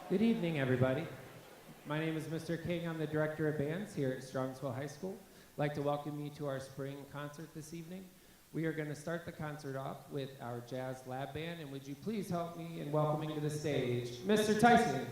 Good evening, everybody. My name is Mr. King. I'm the director of bands here at Strongsville High School. I'd like to welcome you to our spring concert this evening. We are going to start the concert off with our jazz lab band, and would you please help me in welcoming to the stage, Mr. Tyson.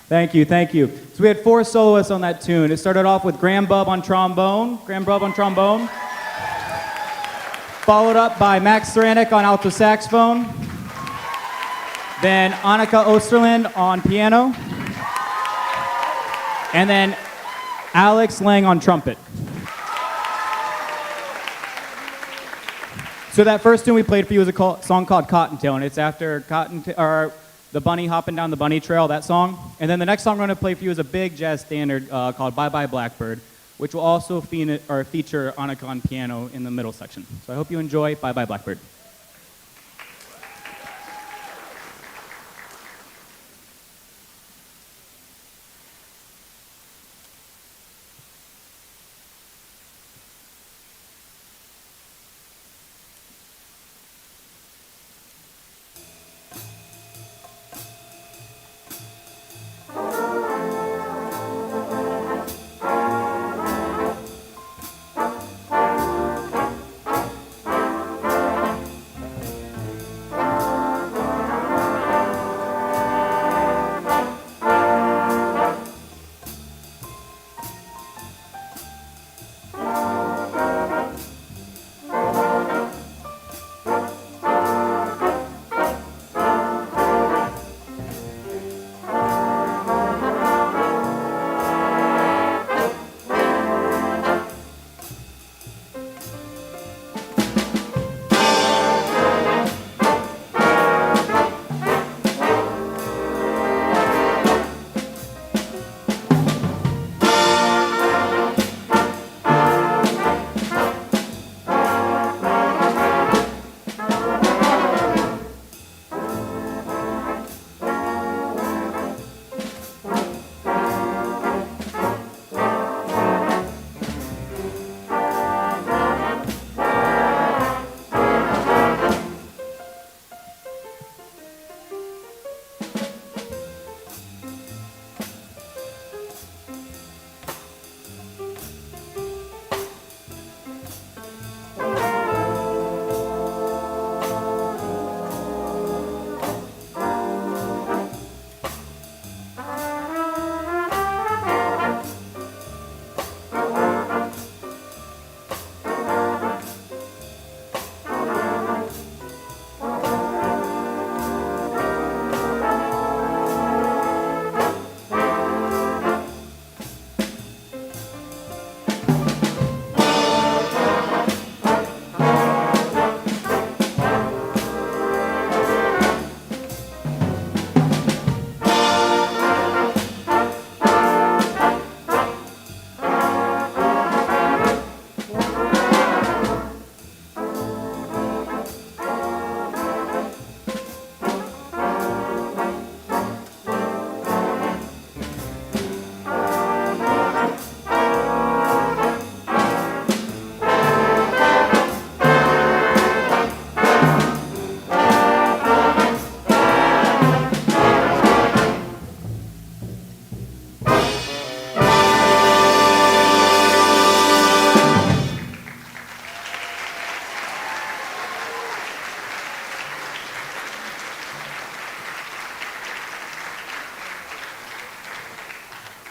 Thank you, thank you. So we had 4 soloists on that tune. It started off with Graham Bubb on trombone, followed up by Max Saranik on alto saxophone, then Annika Osterland on piano, and then Alex Lang on trumpet. So that first tune we played for you was a song called Cottontail, and it's after the bunny hopping down the bunny trail, that song. And then the next song we're going to play for you is a big jazz standard called Bye Bye Blackbird, which will also feature Annika on piano in the middle section. So I hope you enjoy Bye Bye Blackbird.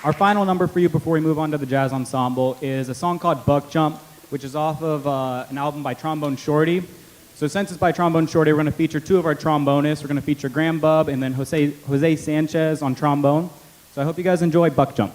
Our final number for you before we move on to the jazz ensemble is a song called Buck Jump, which is off of an album by Trombone Shorty. So since it's by Trombone Shorty, we're going to feature 2 of our trombonists. We're going to feature Graham Bubb and then Jose Sanchez on trombone. So I hope you guys enjoy Buck Jump.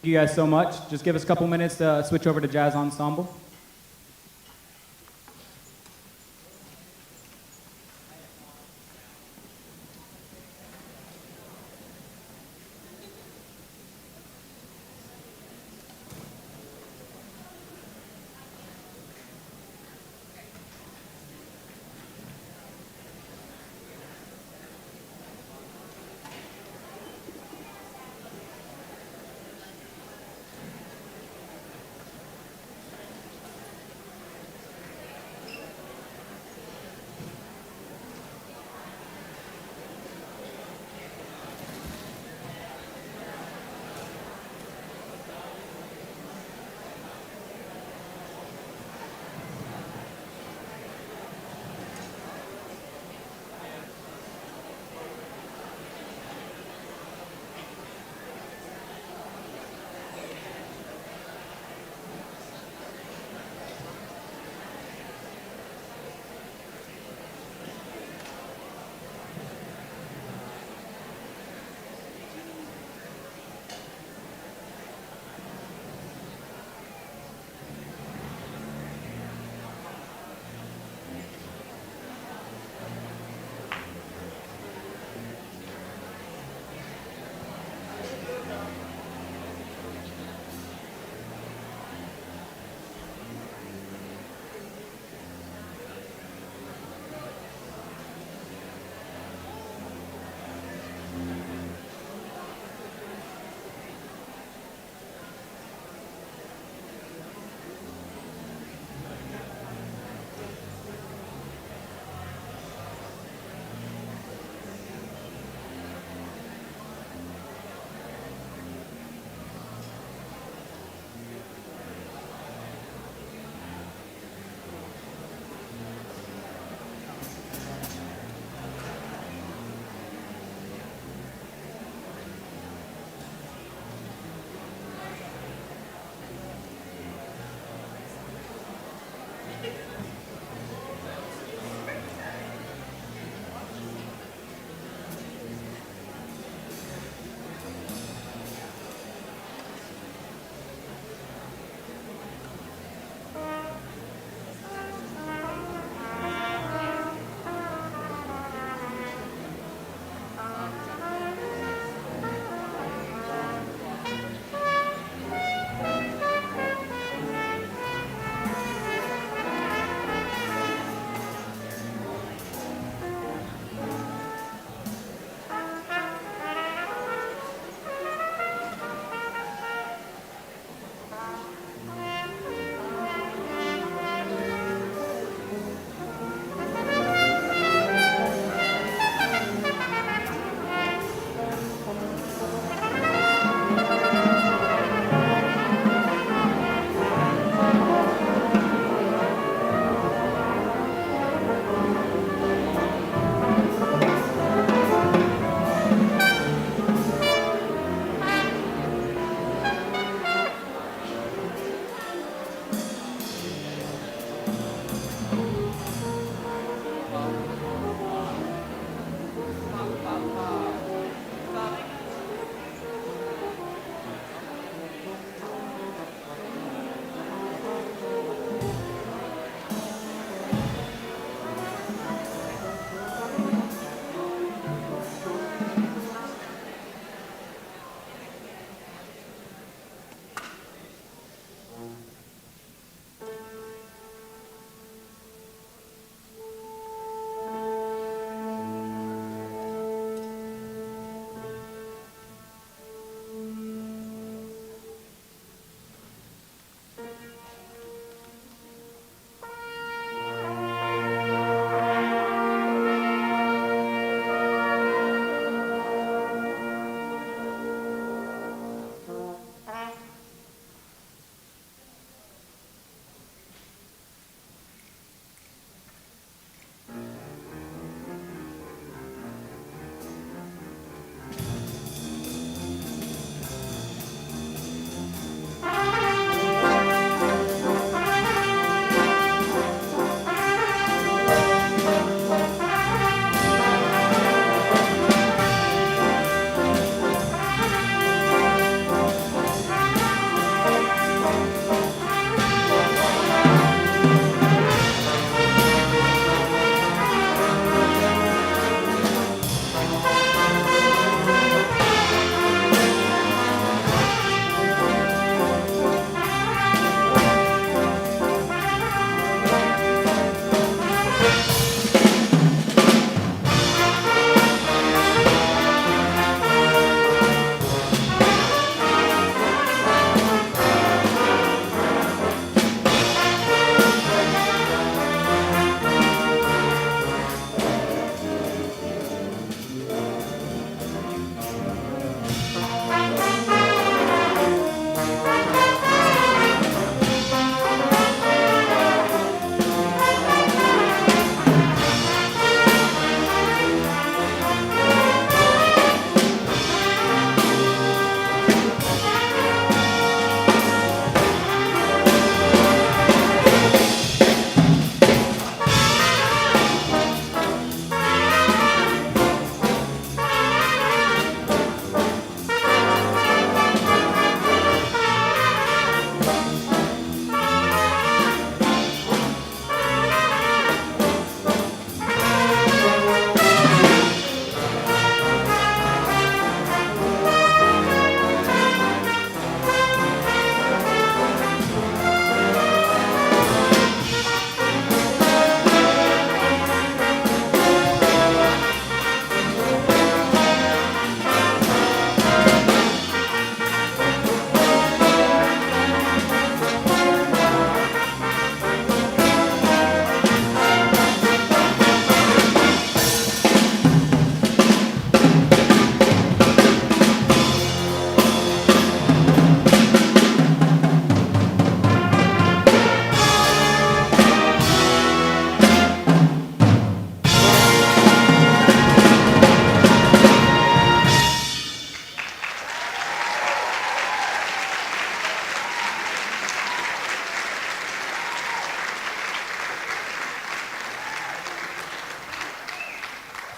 Thank you guys so much. Just give us a couple minutes to switch over to Jazz Ensemble.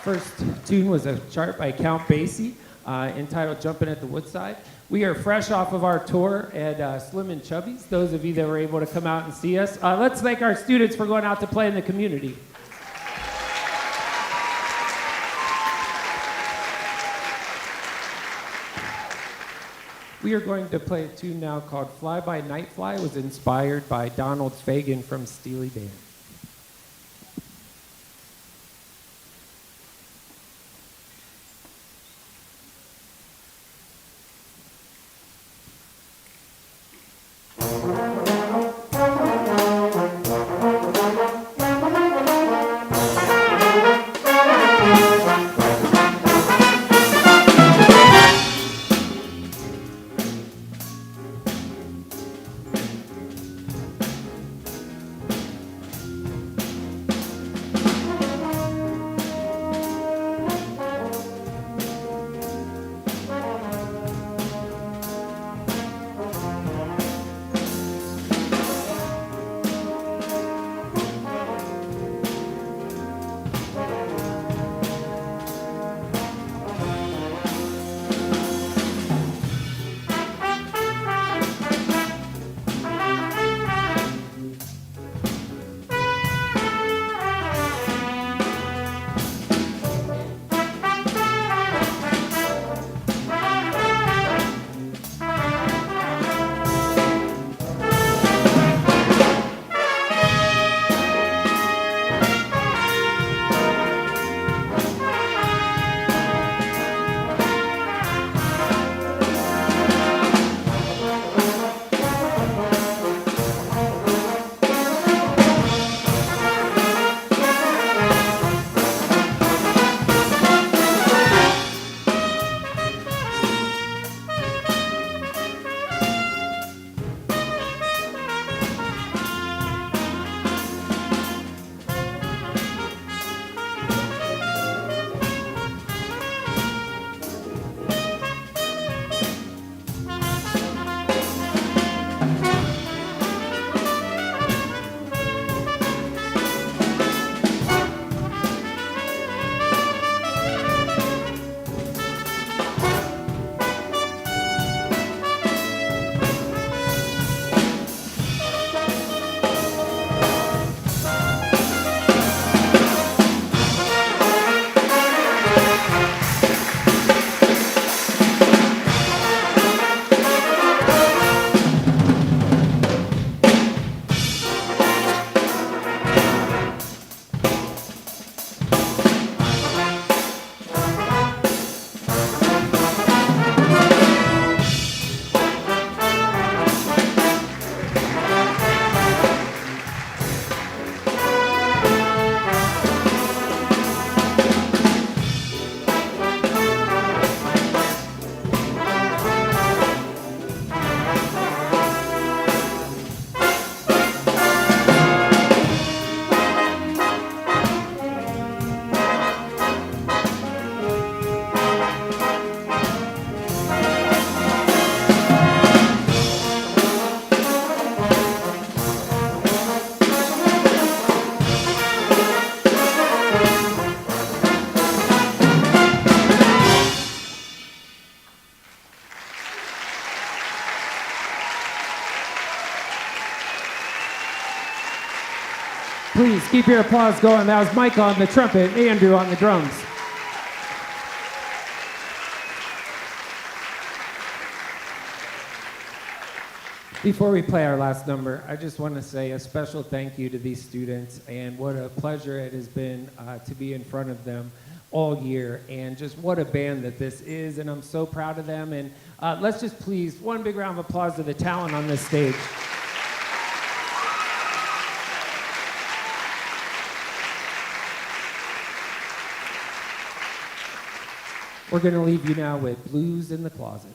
First tune was a chart by Count Basie entitled Jumpin' at the Woodside. We are fresh off of our tour at Slim and Chubby's, those of you that were able to come out and see us. Let's thank our students for going out to play in the community. We are going to play a tune now called Fly By Night Fly. It was inspired by Donald Fagen from Steely Dan. Please keep your applause going. That was Mike on the trumpet, Andrew on the drums. Before we play our last number, I just want to say a special thank you to these students, and what a pleasure it has been to be in front of them all year, and just what a band that this is, and I'm so proud of them. And let's just please, one big round of applause to the talent on this stage. We're going to leave you now with Blues in the Closet.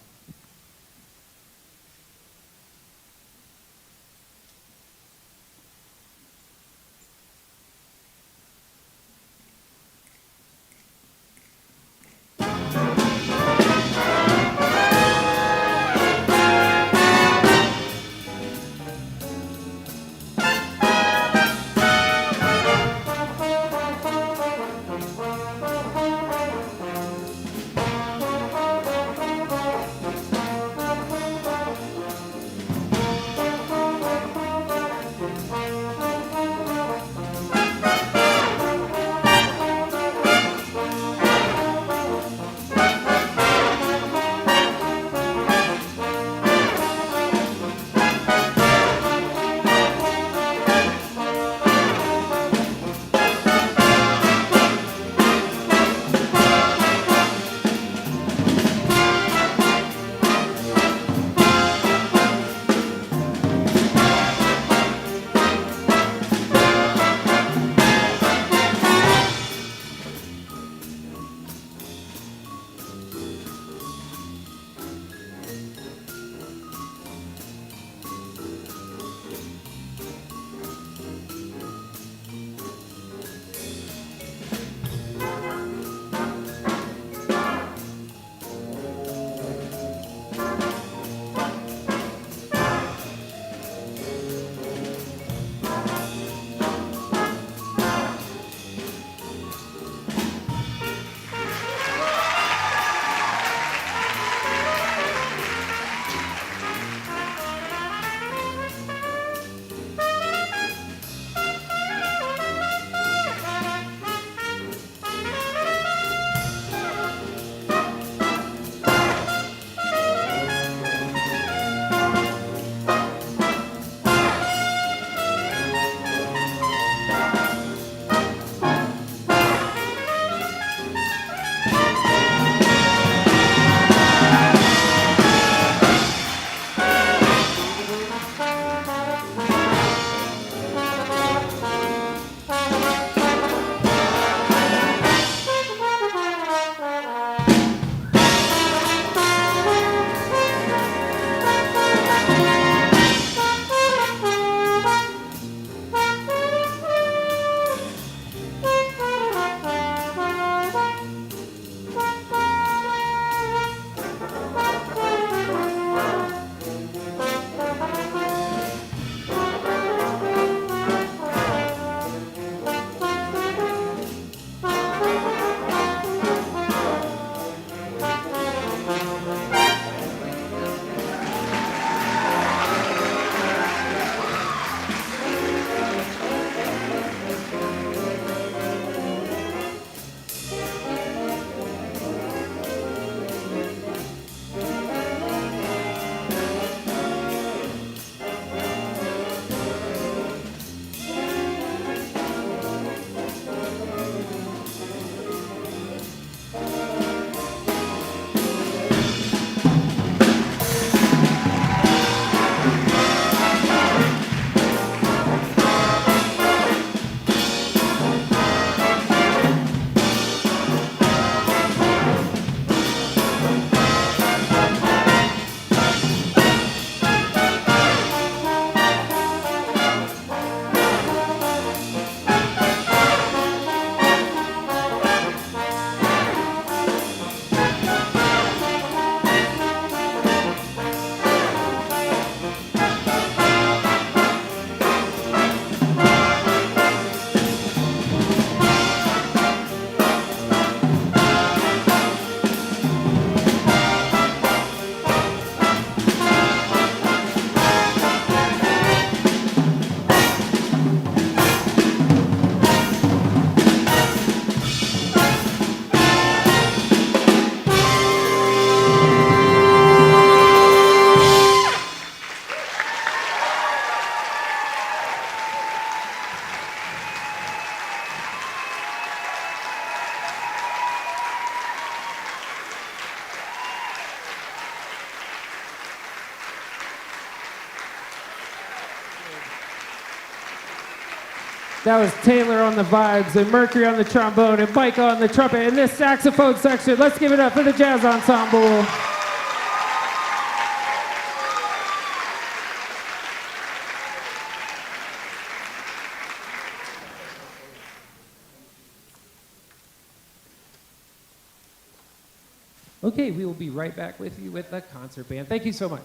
That was Taylor on the vibes, and Mercury on the trombone, and Mike on the trumpet. In this saxophone section, let's give it up for the Jazz Ensemble. Okay, we will be right back with you with the concert band. Thank you so much.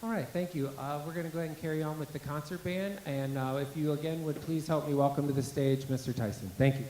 All right, thank you. We're going to go ahead and carry on with the concert band. And if you again would please help me welcome to the stage Mr. Tyson. Thank you.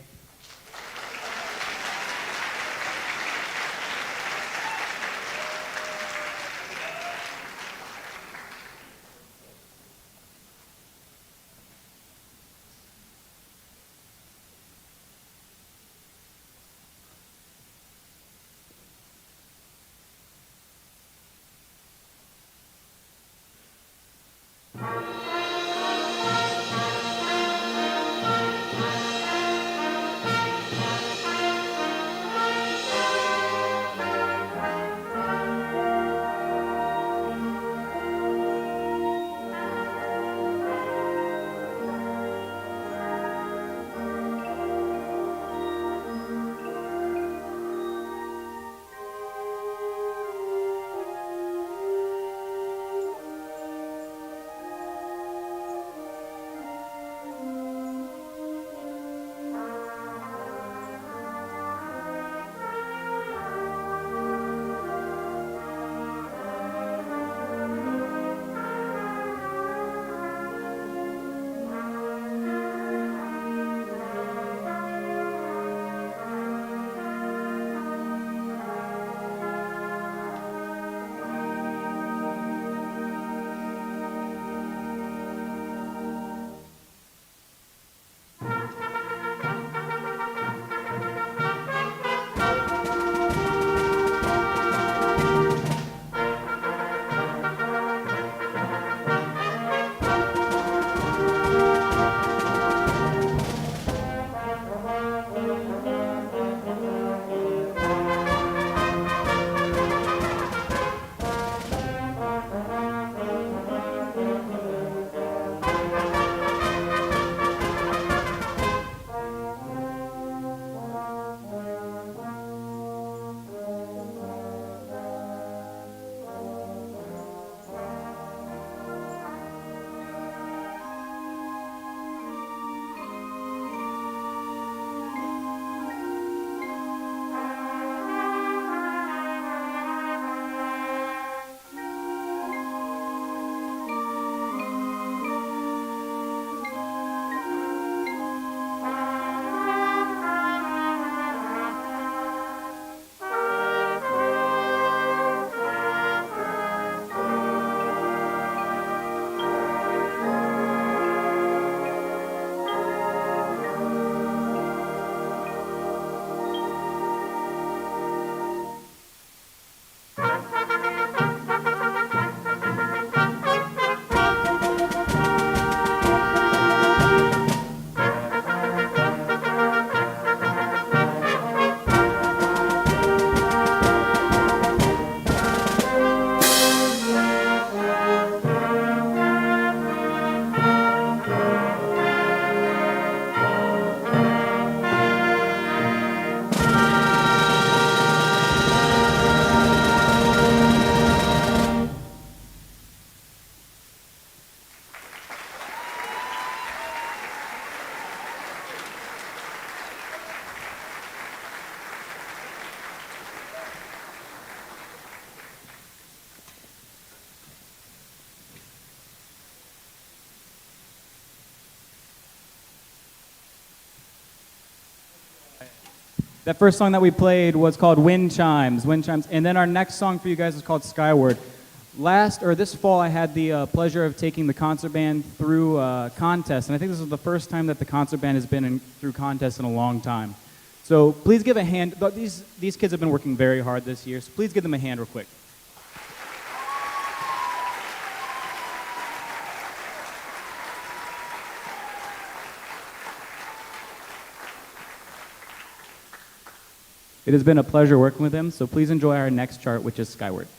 That first song that we played was called Wind Chimes, and then our next song for you guys is called Skyward. This fall, I had the pleasure of taking the concert band through a contest, and I think this is the first time that the concert band has been through contests in a long time. So please give a hand. These kids have been working very hard this year, so please give them a hand real quick. It has been a pleasure working with them, so please enjoy our next chart, which is Skyward.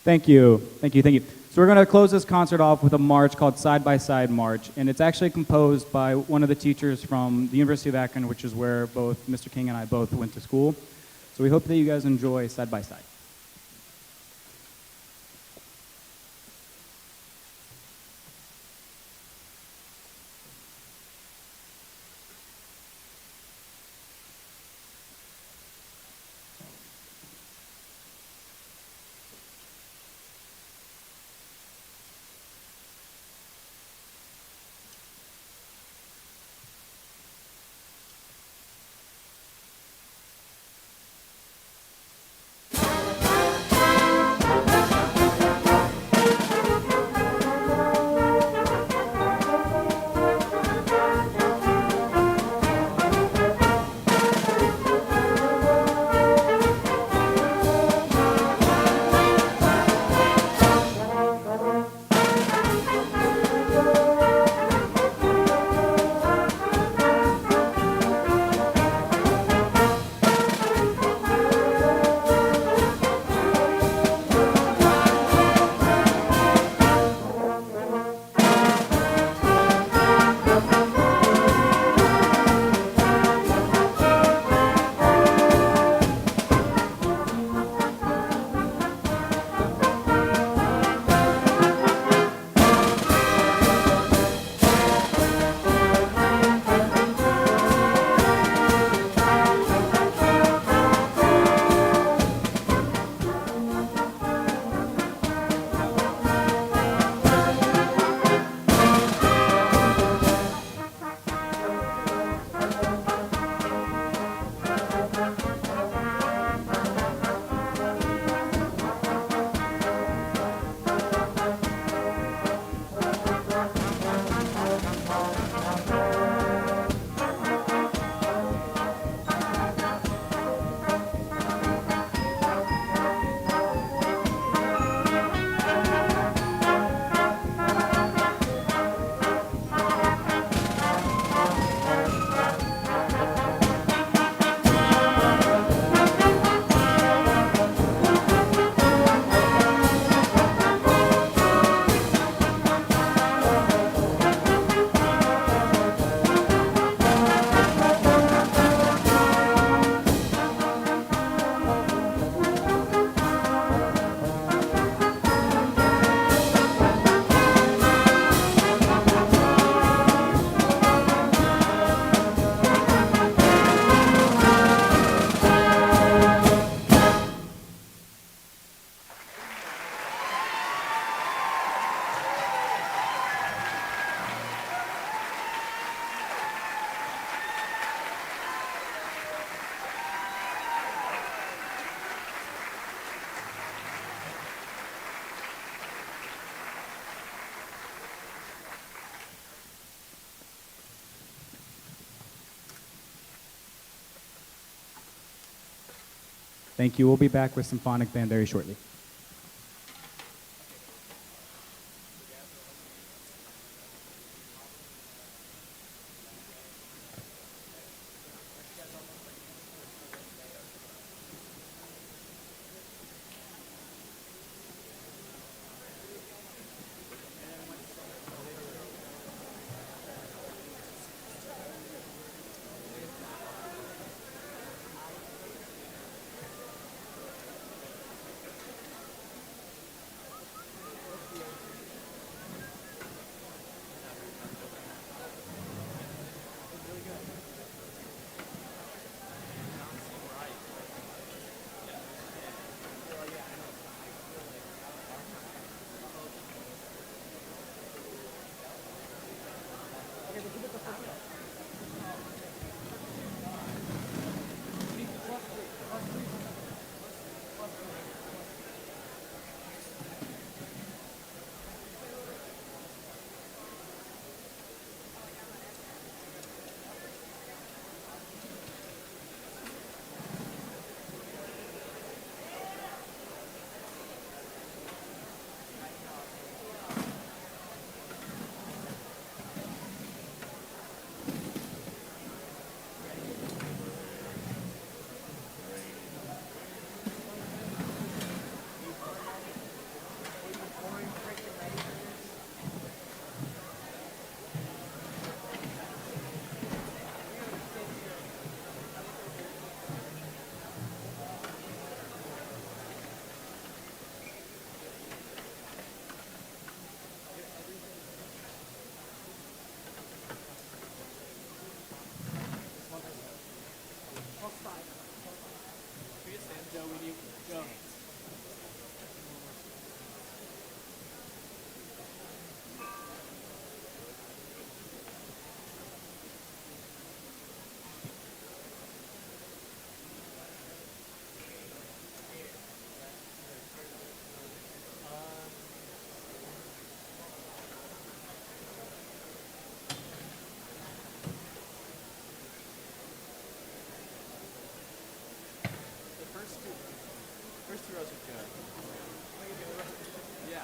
Thank you. So we're going to close this concert off with a march called Side by Side March, and it's actually composed by one of the teachers from the University of Akron, which is where both Mr. King and I both went to school. So we hope that you guys enjoy Side by Side. Thank you. We'll be back with symphonic band very shortly. First two rows are good. Yeah.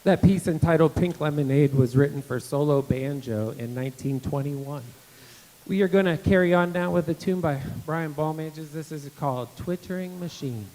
That piece entitled Pink Lemonade was written for solo banjo in 1921. We are going to carry on now with a tune by Brian Balmages. This is called Twittering Machine.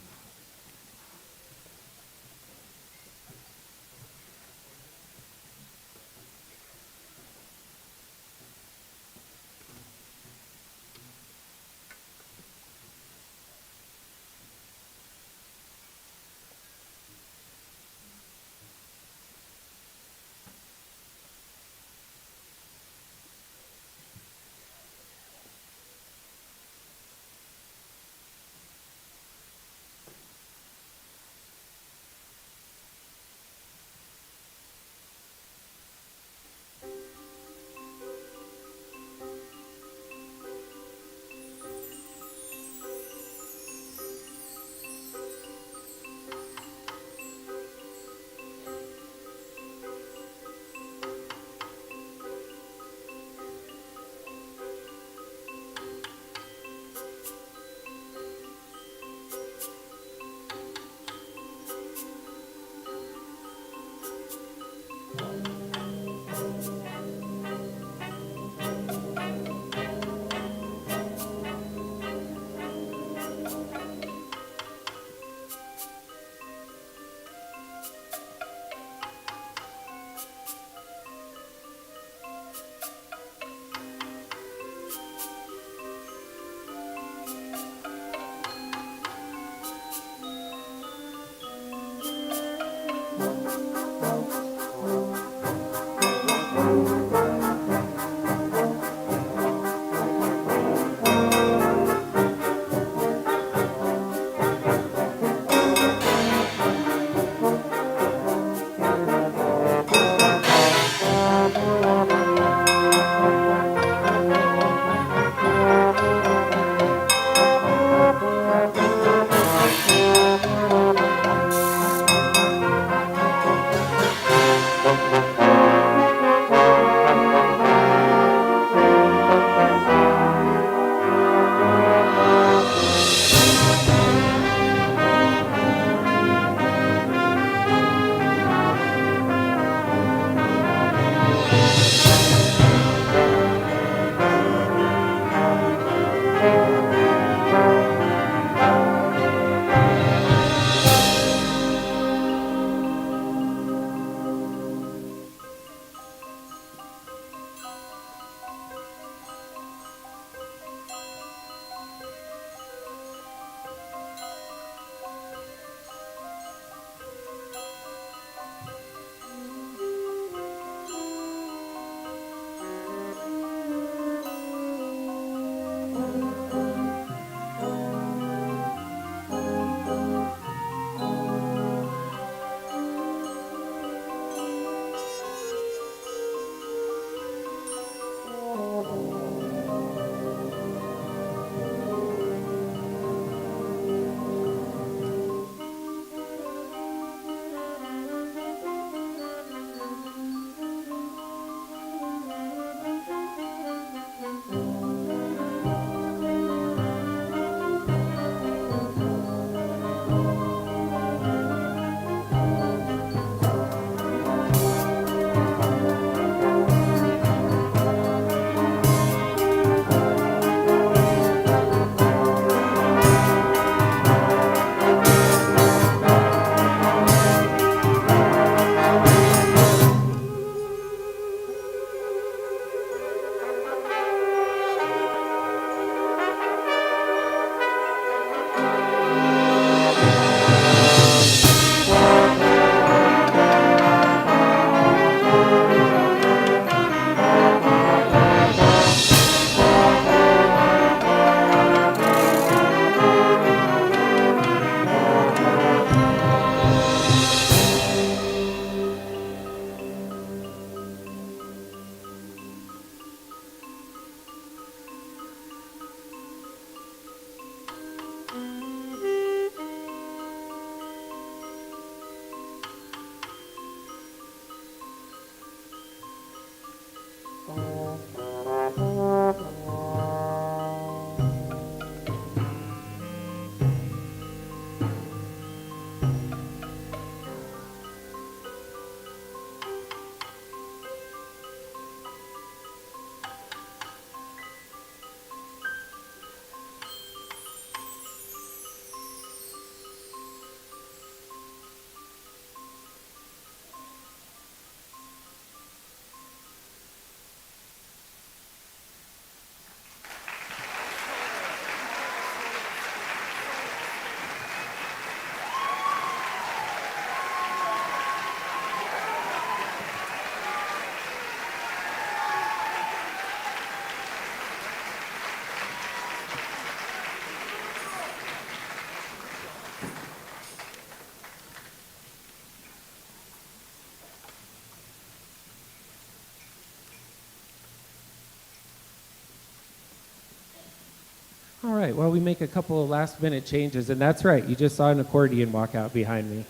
All right, well, we make a couple of last-minute changes, and that's right, you just saw an accordion walk out behind me.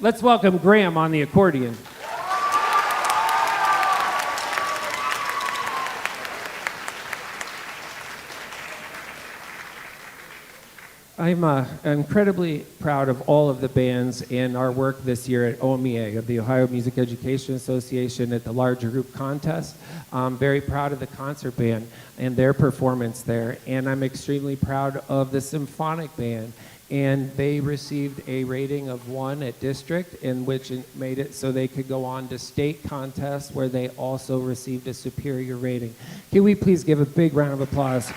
Let's welcome Graham on the accordion. I'm incredibly proud of all of the bands and our work this year at OMEA, of the Ohio Music Education Association, at the larger group contest. I'm very proud of the concert band and their performance there, and I'm extremely proud of the symphonic band. And they received a rating of 1 at district, in which it made it so they could go on to state contests, where they also received a superior rating. Can we please give a big round of applause?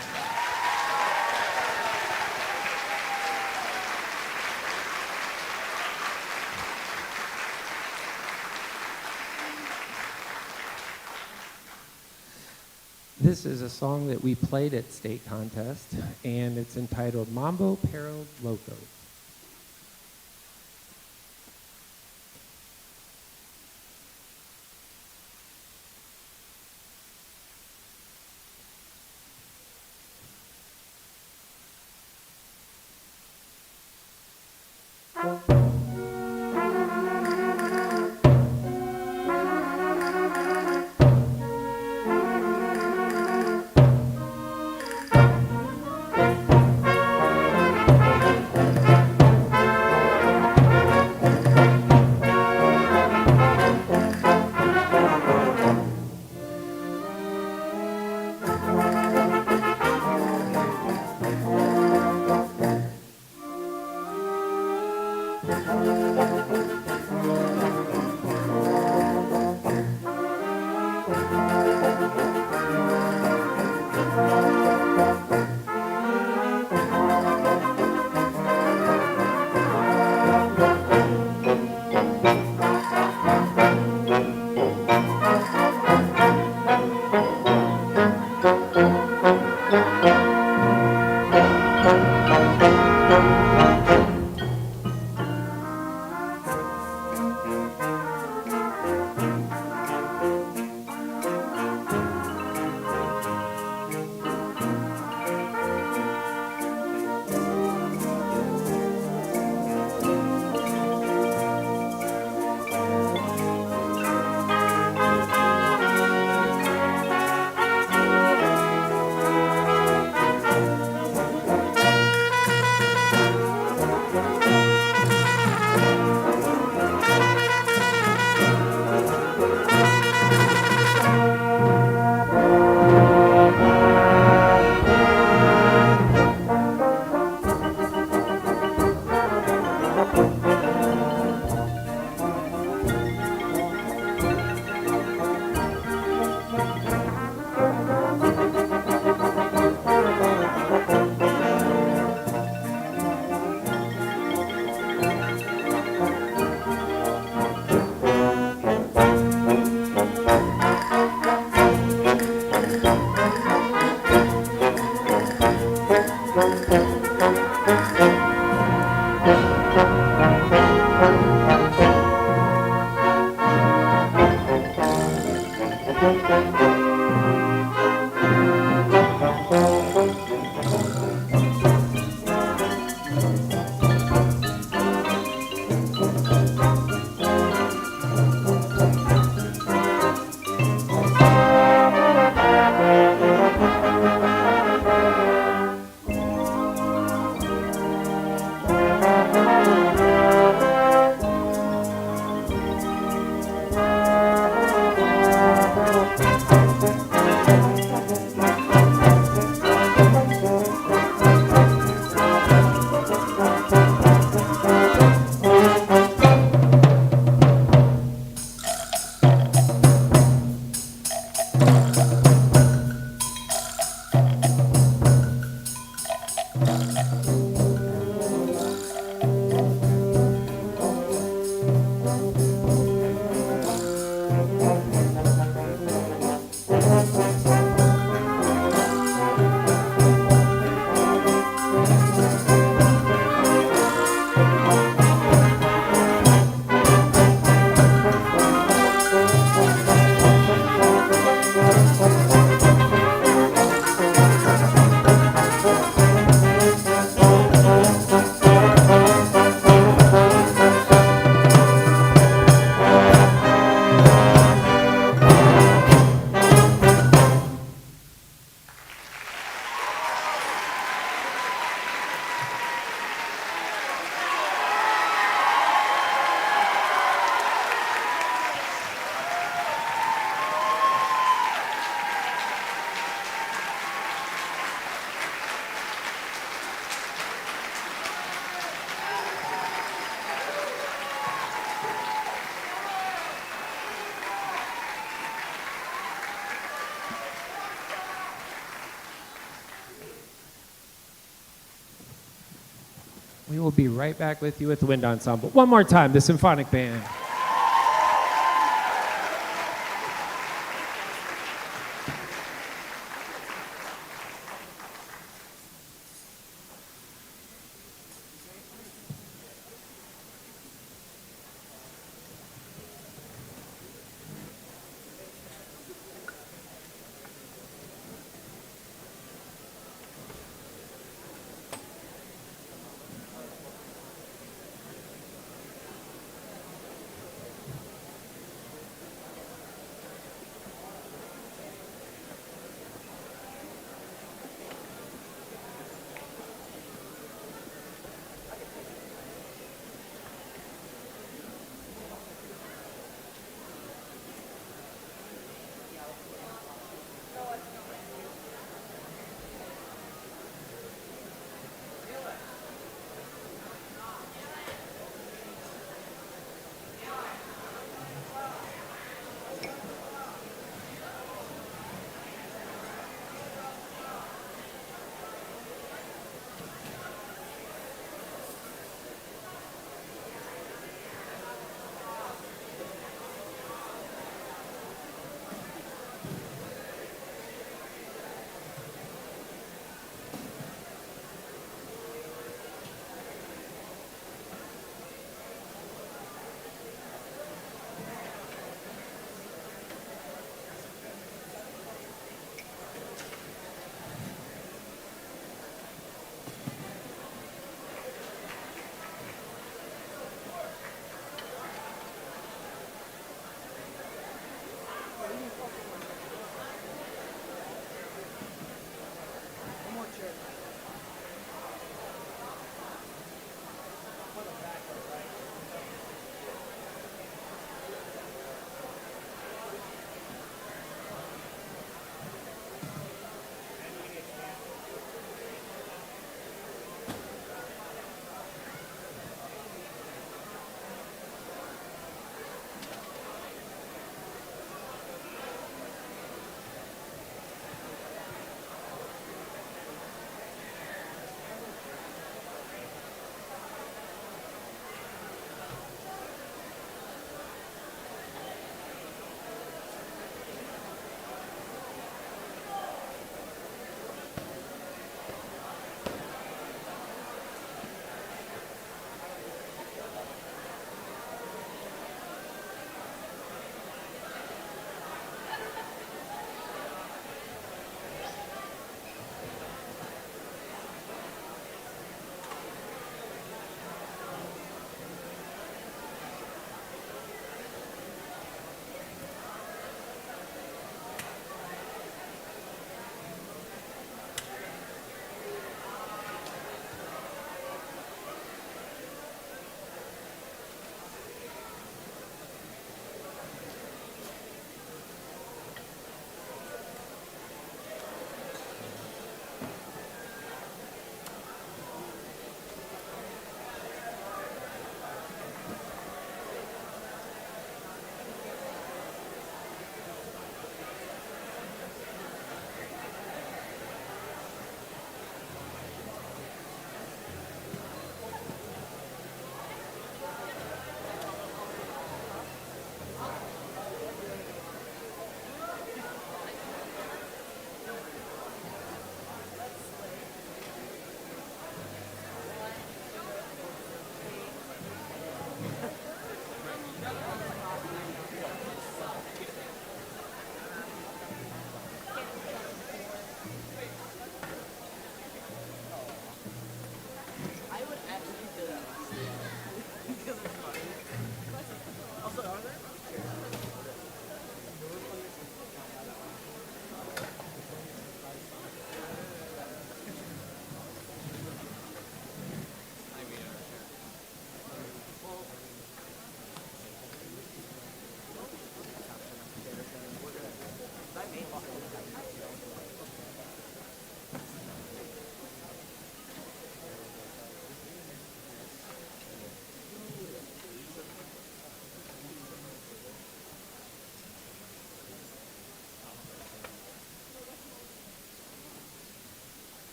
This is a song that we played at state contest, and it's entitled Mambo Pero Loco. We will be right back with you with the Wind Ensemble. One more time, the symphonic band.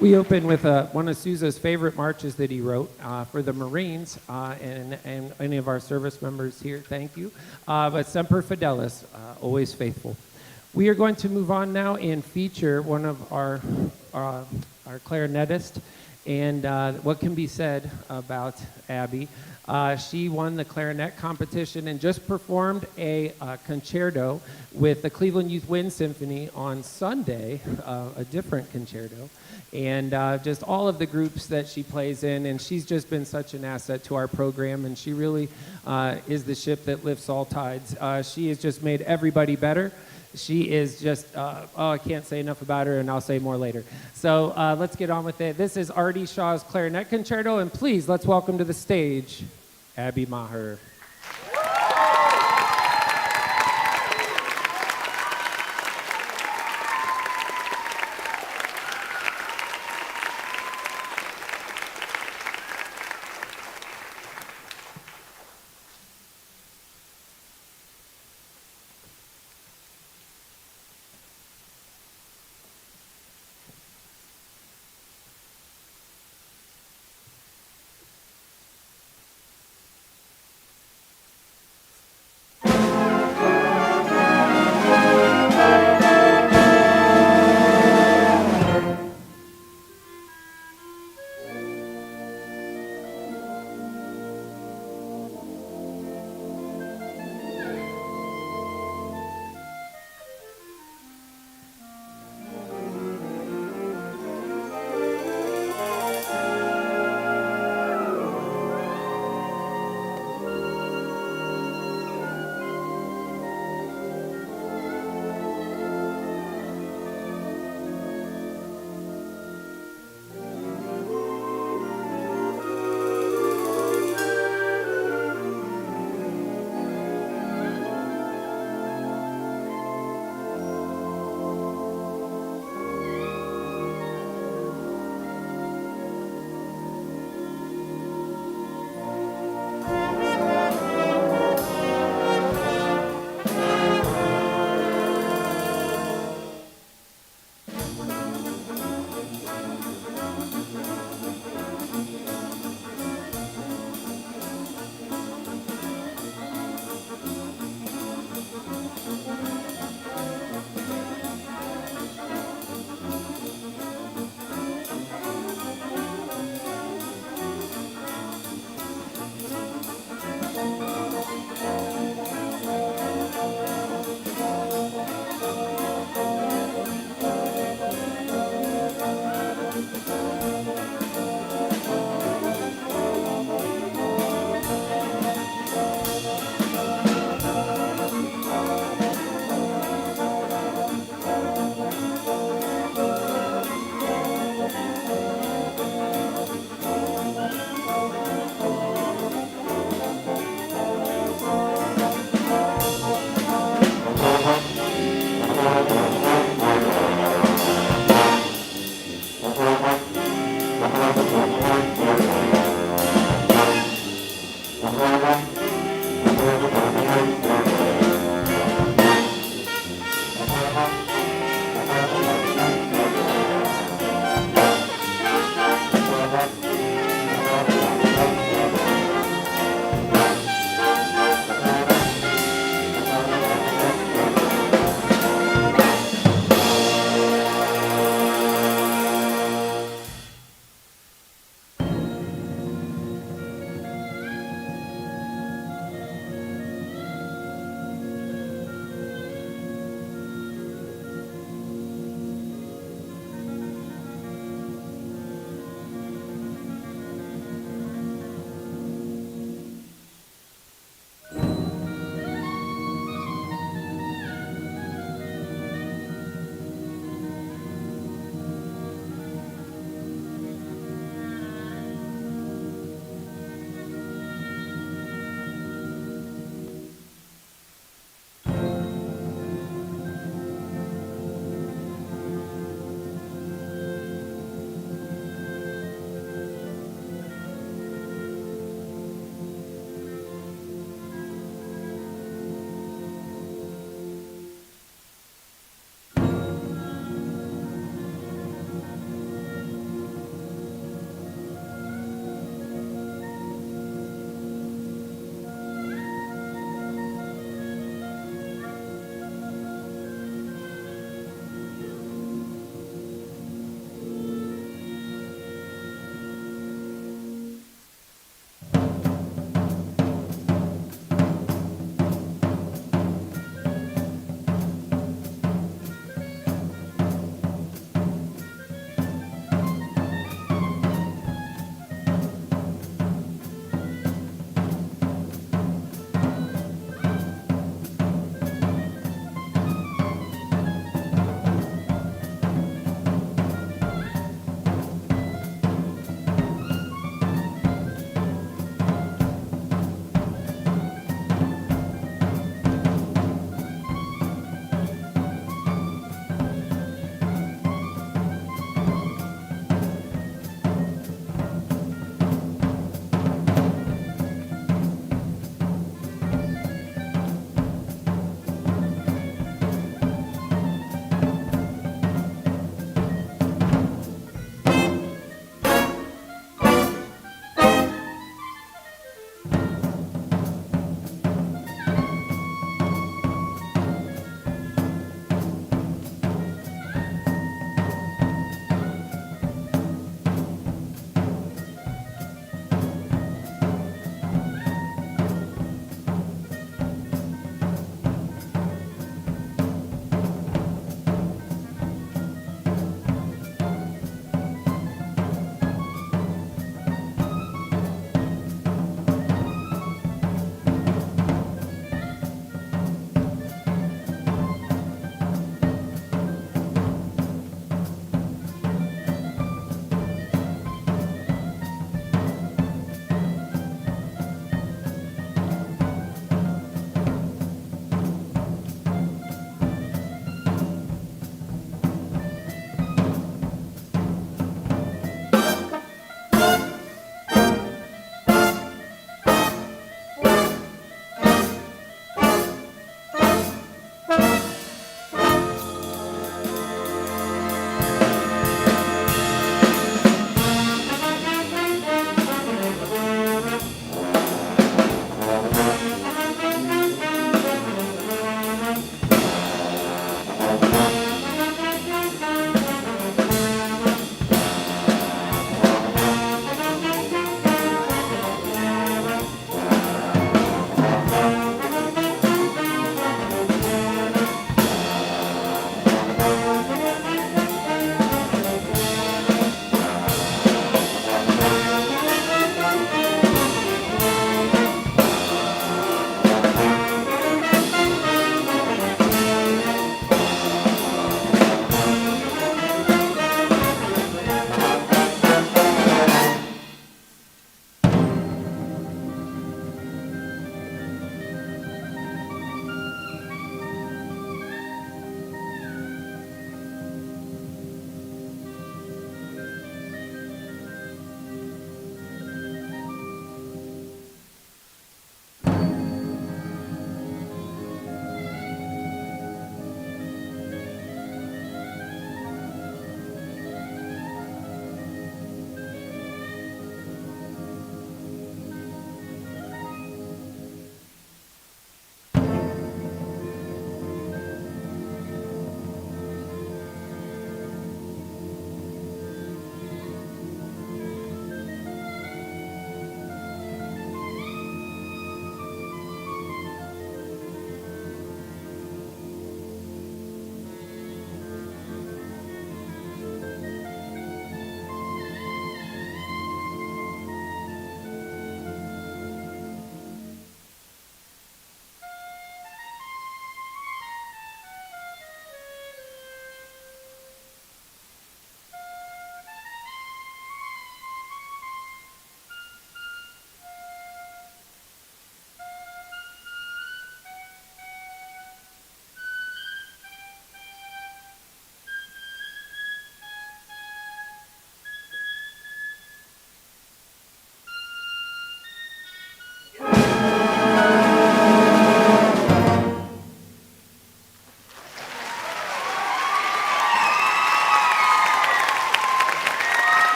We open with one of Sousa's favorite marches that he wrote for the Marines and any of our service members here. Thank you. But Semper Fidelis, always faithful. We are going to move on now and feature one of our clarinetist. And what can be said about Abby? She won the clarinet competition and just performed a concerto with the Cleveland Youth Wind Symphony on Sunday, a different concerto, and just all of the groups that she plays in. And she's just been such an asset to our program, and she really is the ship that lifts all tides. She has just made everybody better. She is just, I can't say enough about her, and I'll say more later. So let's get on with it. This is Artie Shaw's Clarinet Concerto, and please, let's welcome to the stage, Abby Maher.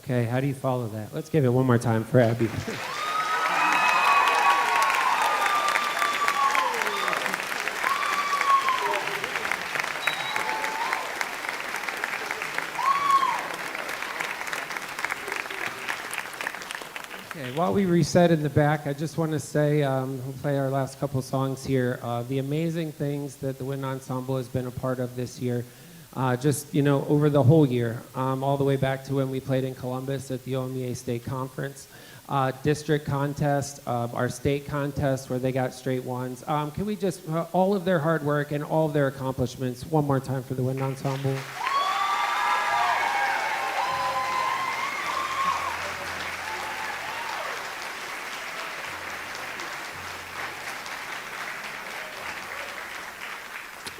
Okay, how do you follow that? Let's give it one more time for Abby. Okay, while we reset in the back, I just want to say, we'll play our last couple songs here. The amazing things that the Wind Ensemble has been a part of this year, just, over the whole year, all the way back to when we played in Columbus at the OMEA State Conference, district contest, our state contest where they got straight ones. Can we just, all of their hard work and all of their accomplishments, one more time for the Wind Ensemble.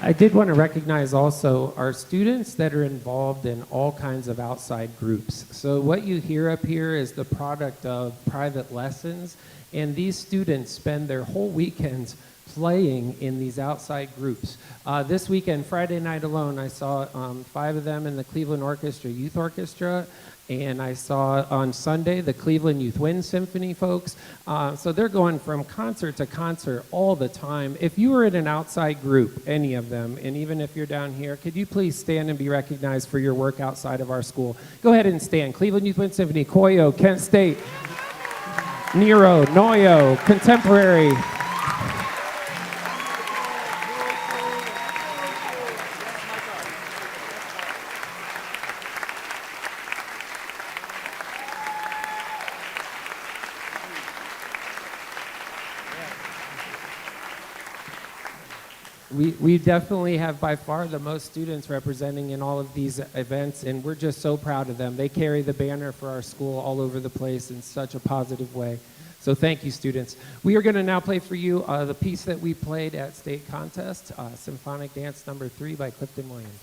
I did want to recognize also our students that are involved in all kinds of outside groups. So what you hear up here is the product of private lessons, and these students spend their whole weekends playing in these outside groups. This weekend, Friday night alone, I saw 5 of them in the Cleveland Orchestra Youth Orchestra, and I saw on Sunday the Cleveland Youth Wind Symphony folks. So they're going from concert to concert all the time. If you were in an outside group, any of them, and even if you're down here, could you please stand and be recognized for your work outside of our school? Go ahead and stand. Cleveland Youth Wind Symphony, Koyo, Kent State, Nero, Noyo, Contemporary. We definitely have by far the most students representing in all of these events, and we're just so proud of them. They carry the banner for our school all over the place in such a positive way. So thank you, students. We are going to now play for you the piece that we played at state contest, Symphonic Dance Number 3 by Clifton Williams.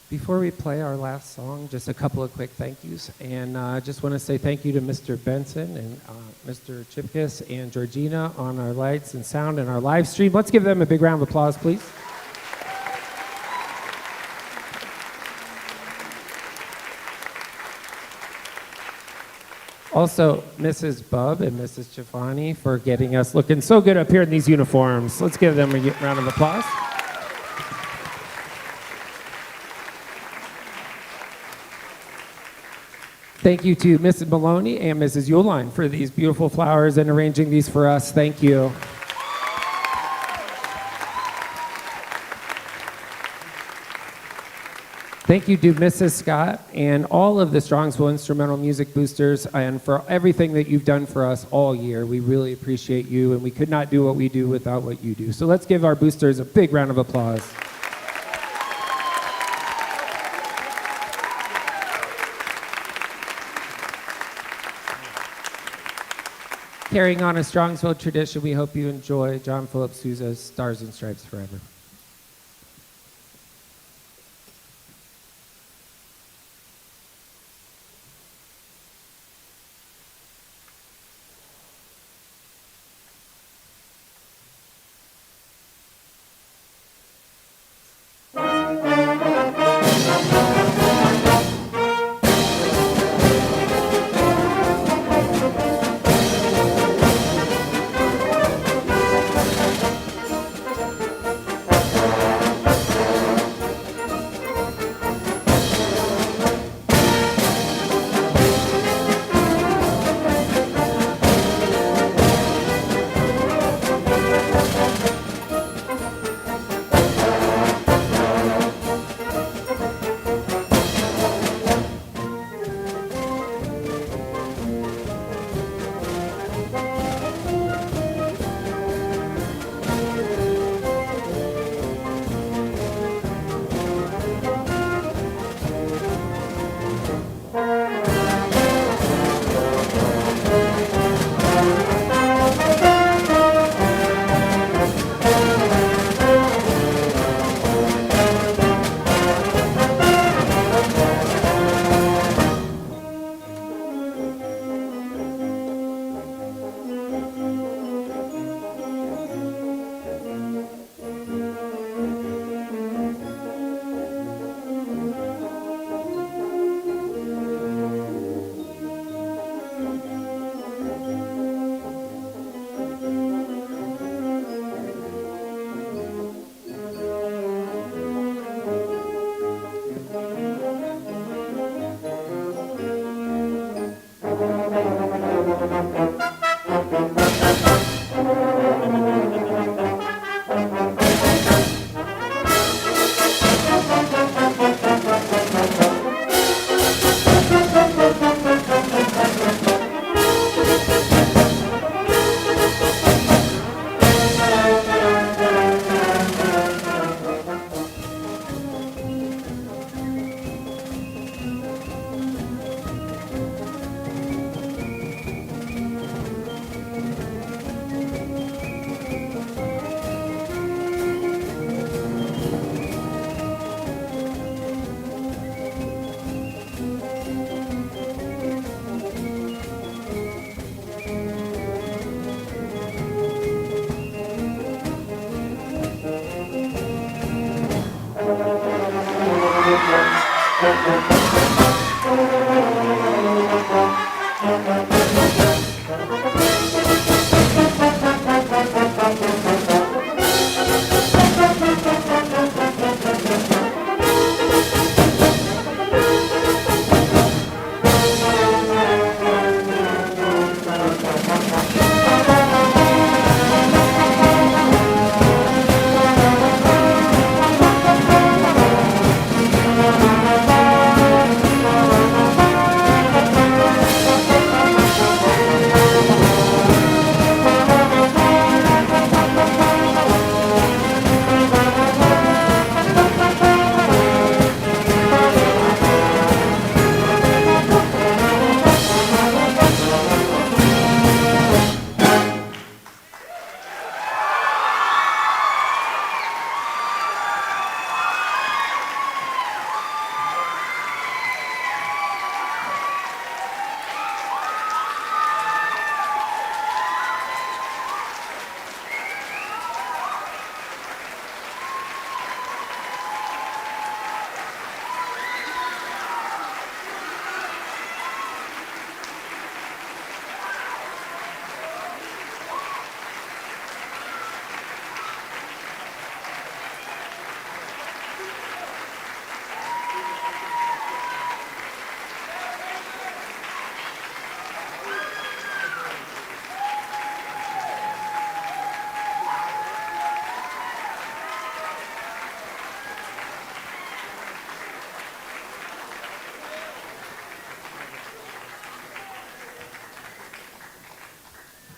Before we play our last song, just a couple of quick thank yous. And I just want to say thank you to Mr. Benson and Mr. Chipkiss and Georgina on our lights and sound and our live stream. Let's give them a big round of applause, please. Also, Mrs. Bub and Mrs. Chifani for getting us looking so good up here in these uniforms. Let's give them a round of applause. Thank you to Mrs. Maloney and Mrs. Uline for these beautiful flowers and arranging these for us. Thank you. Thank you to Mrs. Scott and all of the Strongsville Instrumental Music Boosters and for everything that you've done for us all year. We really appreciate you, and we could not do what we do without what you do. So let's give our boosters a big round of applause. Carrying on a Strongsville tradition, we hope you enjoy John Philip Sousa's Stars and Stripes Forever.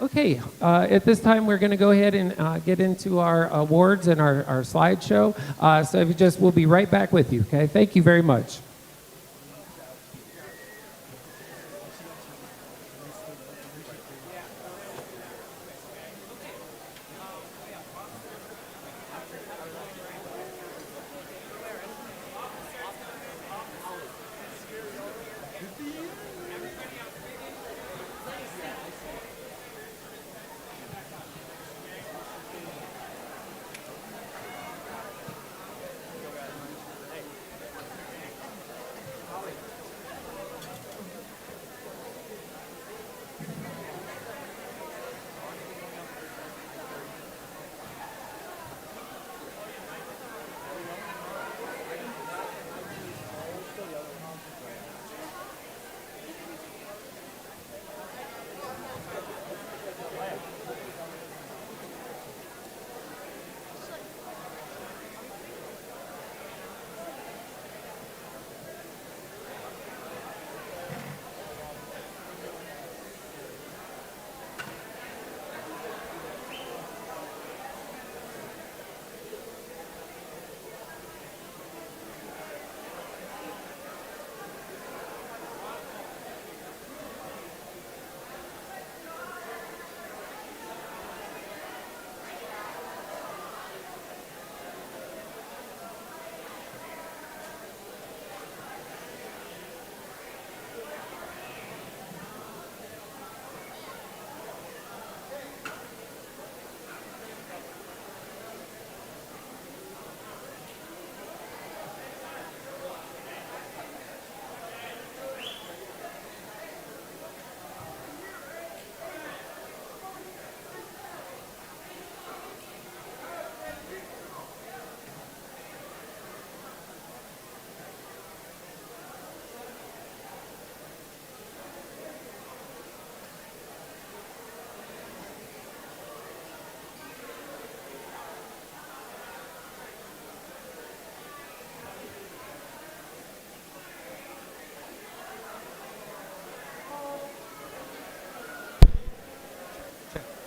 Okay, at this time we're going to go ahead and get into our awards and our slideshow. So if you just, we'll be right back with you, okay? Thank you very much.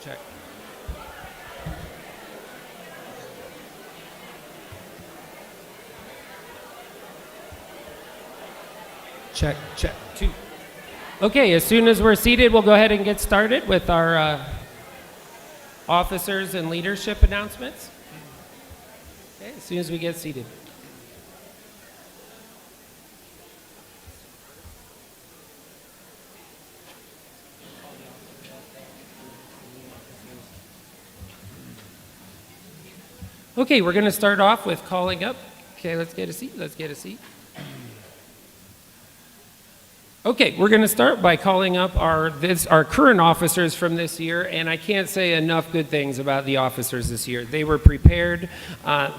Check. Check, check, two. Okay, as soon as we're seated, we'll go ahead and get started with our officers and leadership announcements. Okay, as soon as we get seated. Okay, we're going to start off with calling up. Okay, let's get a seat. Let's get a seat. Okay, we're going to start by calling up our current officers from this year, and I can't say enough good things about the officers this year. They were prepared.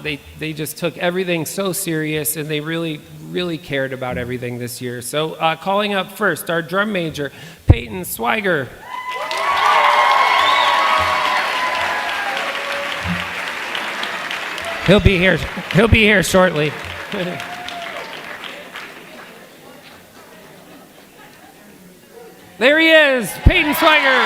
They just took everything so serious, and they really, really cared about everything this year. So calling up first, our drum major, Peyton Swiger. He'll be here shortly. There he is, Peyton Swiger.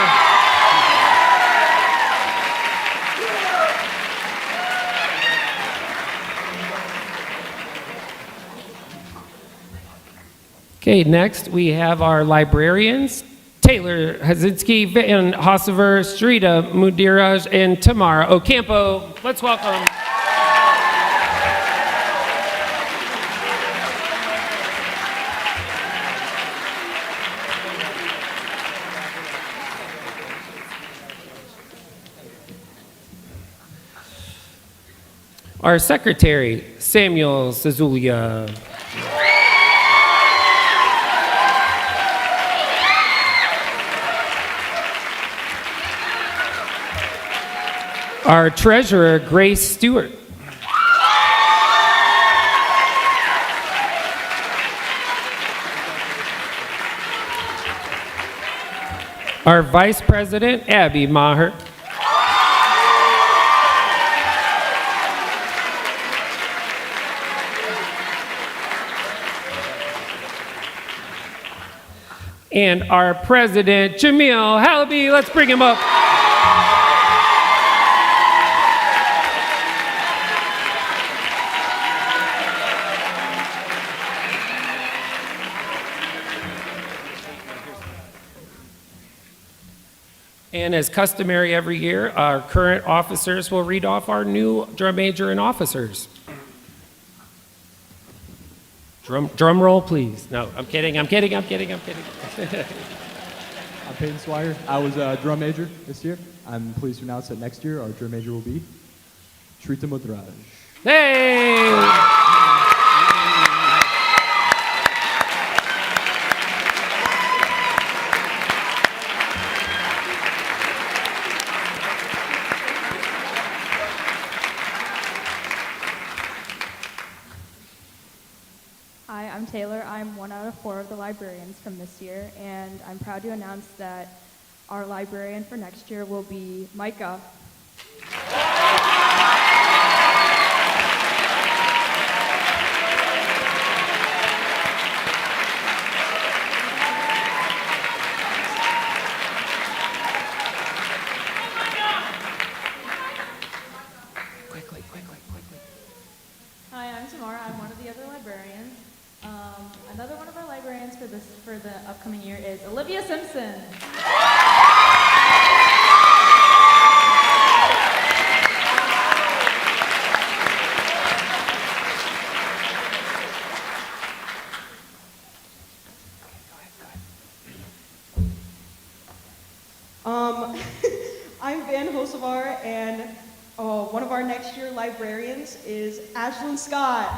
Okay, next we have our librarians, Taylor Hazinski, Van Hossever, Srita Mudiraj, and Tamara Ocampo. Let's welcome. Our secretary, Samuel Sazulia. Our treasurer, Grace Stewart. Our vice president, Abby Maher. And our president, Jamil Halaby, let's bring him up. And as customary every year, our current officers will read off our new drum major and officers. Drum roll, please. No, I'm kidding. I'm Peyton Swire. I was a drum major this year. I'm pleased to announce that next year our drum major will be Shrita Mudraj. Hey! Hi, I'm Taylor. I'm 1 out of 4 of the librarians from this year, and I'm proud to announce that our librarian for next year will be Micah. Quickly. Hi, I'm Tamara. I'm one of the other librarians. Another one of our librarians for the upcoming year is Olivia Simpson. I'm Van Hosevar, and one of our next year librarians is Ashlyn Scott.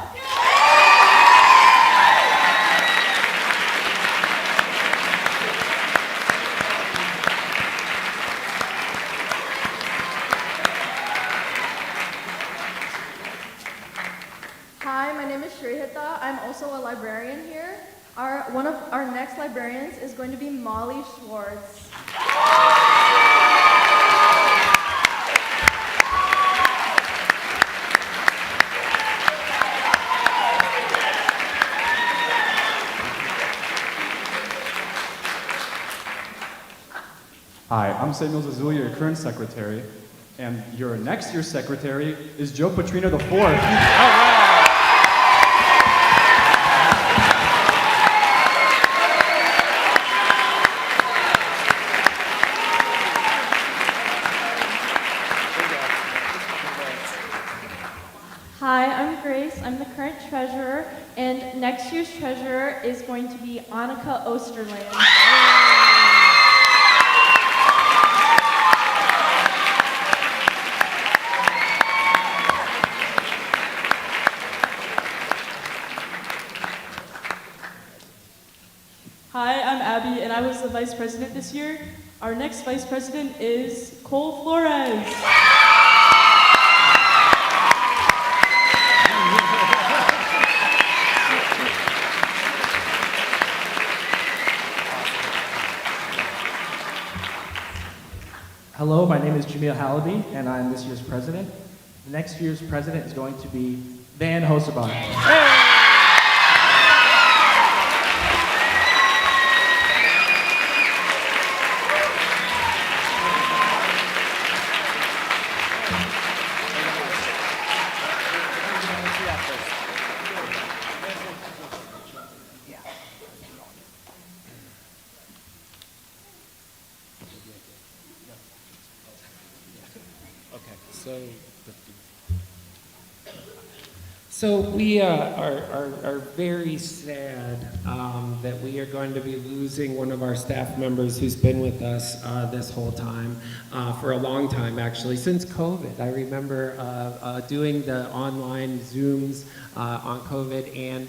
Hi, my name is Shrihita. I'm also a librarian here. One of our next librarians is going to be Molly Schwartz. Hi, I'm Samuel Zazula, your current secretary, and your next year's secretary is Joe Petrino IV. Hi, I'm Grace. I'm the current treasurer, and next year's treasurer is going to be Annika Osterland. Hi, I'm Abby, and I was the vice president this year. Our next vice president is Cole Flores. Hello, my name is Jamil Halaby, and I'm this year's president. Next year's president is going to be Van Hosebar. So we are very sad that we are going to be losing one of our staff members who's been with us this whole time, for a long time actually, since COVID. I remember doing the online Zooms on COVID, and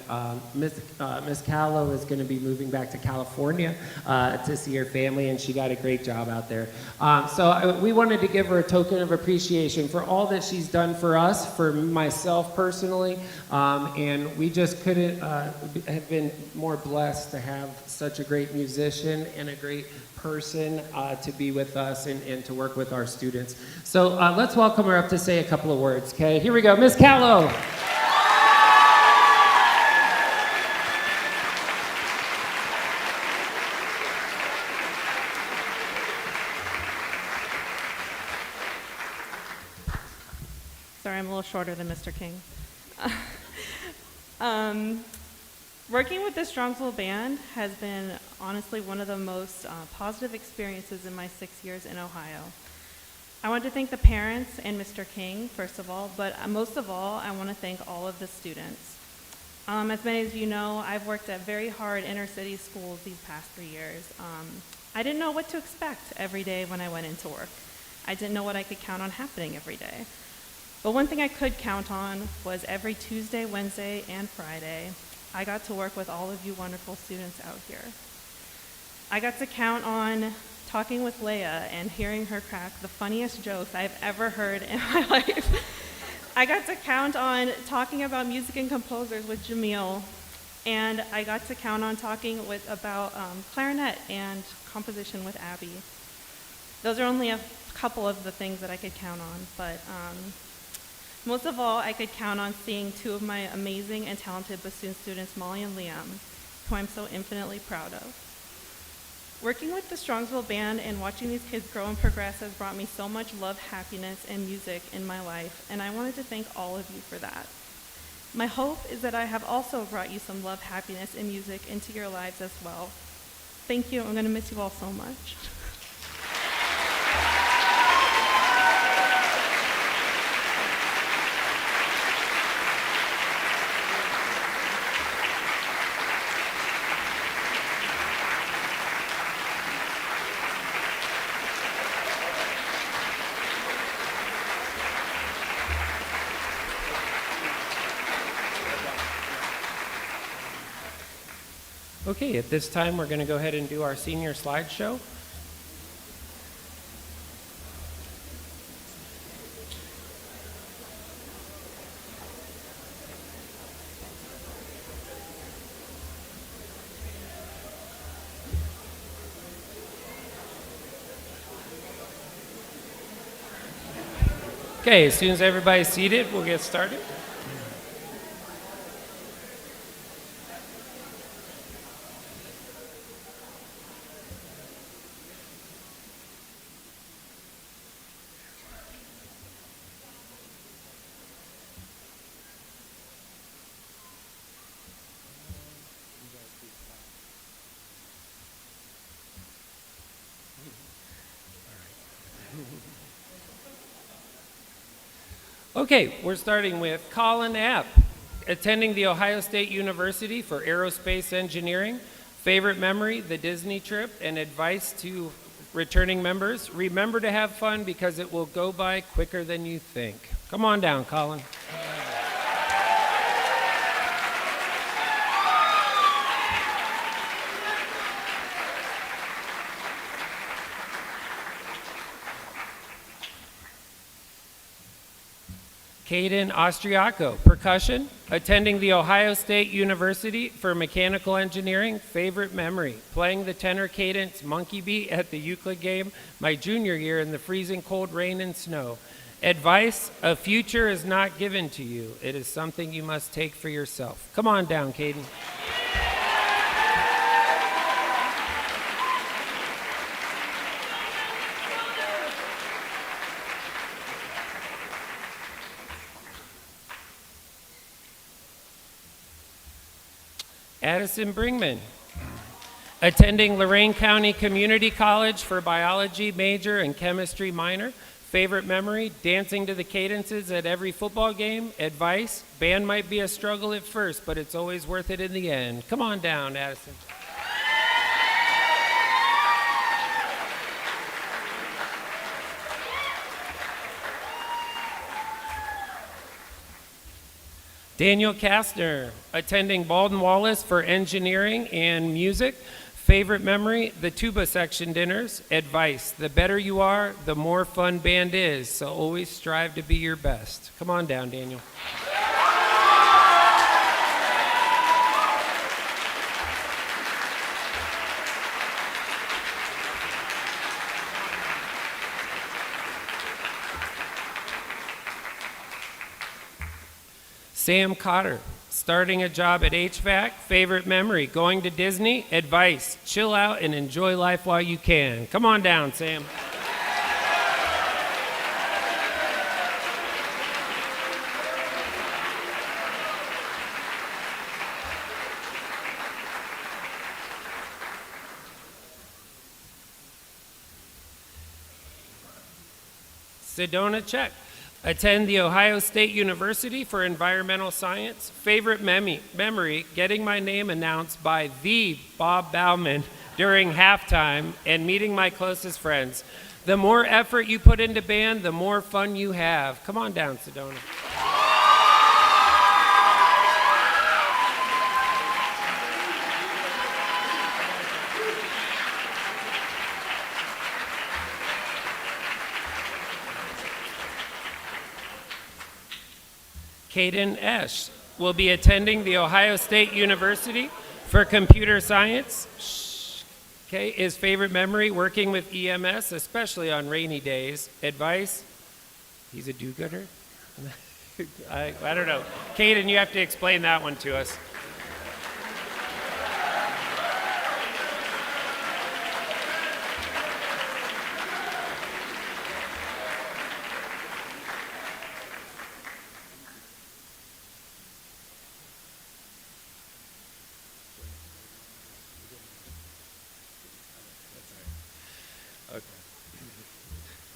Miss Callow is going to be moving back to California to see her family, and she got a great job out there. We wanted to give her a token of appreciation for all that she's done for us, for myself personally, and we just couldn't have been more blessed to have such a great musician and a great person to be with us and to work with our students. So let's welcome her up to say a couple of words, okay? Here we go, Miss Callow. Sorry, I'm a little shorter than Mr. King. um, Working with the Strongsville Band has been honestly one of the most positive experiences in my 6 years in Ohio. I want to thank the parents and Mr. King, first of all, but most of all, I want to thank all of the students. As many of you know, I've worked at very hard inner city schools these past 3 years. I didn't know what to expect every day when I went into work. I didn't know what I could count on happening every day. But one thing I could count on was every Tuesday, Wednesday, and Friday, I got to work with all of you wonderful students out here. I got to count on talking with Leia and hearing her crack the funniest jokes I've ever heard in my life. I got to count on talking about music and composers with Jamil, and I got to count on talking about clarinet and composition with Abby. Those are only a couple of the things that I could count on, but most of all, I could count on seeing two of my amazing and talented bassoon students, Molly and Liam, who I'm so infinitely proud of. Working with the Strongsville Band and watching these kids grow and progress has brought me so much love, happiness, and music in my life, and I wanted to thank all of you for that. My hope is that I have also brought you some love, happiness, and music into your lives as well. Thank you. I'm going to miss you all so much. Okay, at this time, we're going to go ahead and do our senior slideshow. Okay, as soon as everybody's seated, we'll get started. Okay, we're starting with Colin App, attending The Ohio State University for aerospace engineering. Favorite memory, the Disney trip, and advice to returning members. Remember to have fun because it will go by quicker than you think. Come on down, Colin. Caden Austriaco, percussion, attending The Ohio State University for mechanical engineering. Favorite memory, playing the tenor cadence monkey beat at the Euclid game my junior year in the freezing cold rain and snow. Advice, a future is not given to you. It is something you must take for yourself. Come on down, Caden. Addison Bringman, attending Lorain County Community College for biology major and chemistry minor. Favorite memory, dancing to the cadences at every football game. Advice, band might be a struggle at first, but it's always worth it in the end. Come on down, Addison. Daniel Kastner, attending Baldwin Wallace for engineering and music. Favorite memory, the tuba section dinners. Advice, the better you are, the more fun band is, so always strive to be your best. Come on down, Daniel. Sam Cotter, starting a job at HVAC. Favorite memory, going to Disney. Advice, chill out and enjoy life while you can. Come on down, Sam. Sedona, check. Attend The Ohio State University for environmental science. Favorite memory, getting my name announced by the Bob Bauman during halftime and meeting my closest friends. The more effort you put into band, the more fun you have. Come on down, Sedona. Caden Esch will be attending The Ohio State University for computer science. Okay, his favorite memory, working with EMS, especially on rainy days. Advice, he's a do-gooder? I don't know. Caden, you have to explain that one to us.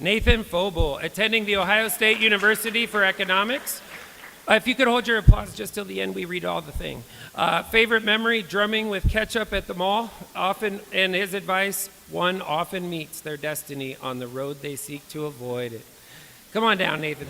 Nathan Fobel, attending The Ohio State University for economics. If you could hold your applause just till the end, we read all the thing. Favorite memory, drumming with ketchup at the mall. Often, and his advice, one often meets their destiny on the road they seek to avoid it. Come on down, Nathan.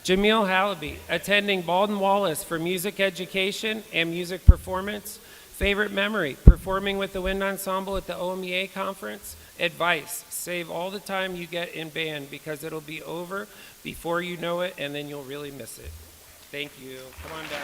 Jamil Halaby, attending Baldwin Wallace for music education and music performance. Favorite memory, performing with the wind ensemble at the OMEA conference. Advice, save all the time you get in band because it'll be over before you know it and then you'll really miss it. Thank you. Come on down.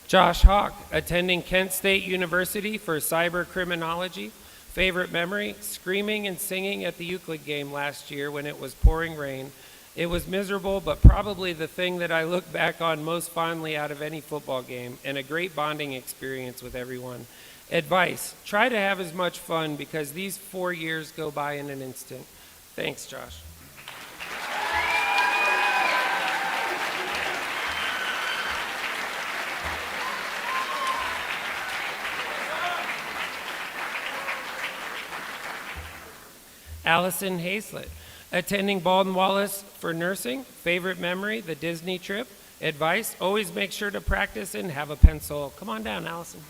Josh Hawk, attending Kent State University for cyber criminology. Favorite memory, screaming and singing at the Euclid game last year when it was pouring rain. It was miserable, but probably the thing that I look back on most fondly out of any football game, and a great bonding experience with everyone. Advice, try to have as much fun because these 4 years go by in an instant. Thanks, Josh. Allison Hazlett, attending Baldwin Wallace for nursing. Favorite memory, the Disney trip. Advice, always make sure to practice and have a pencil. Come on down, Allison.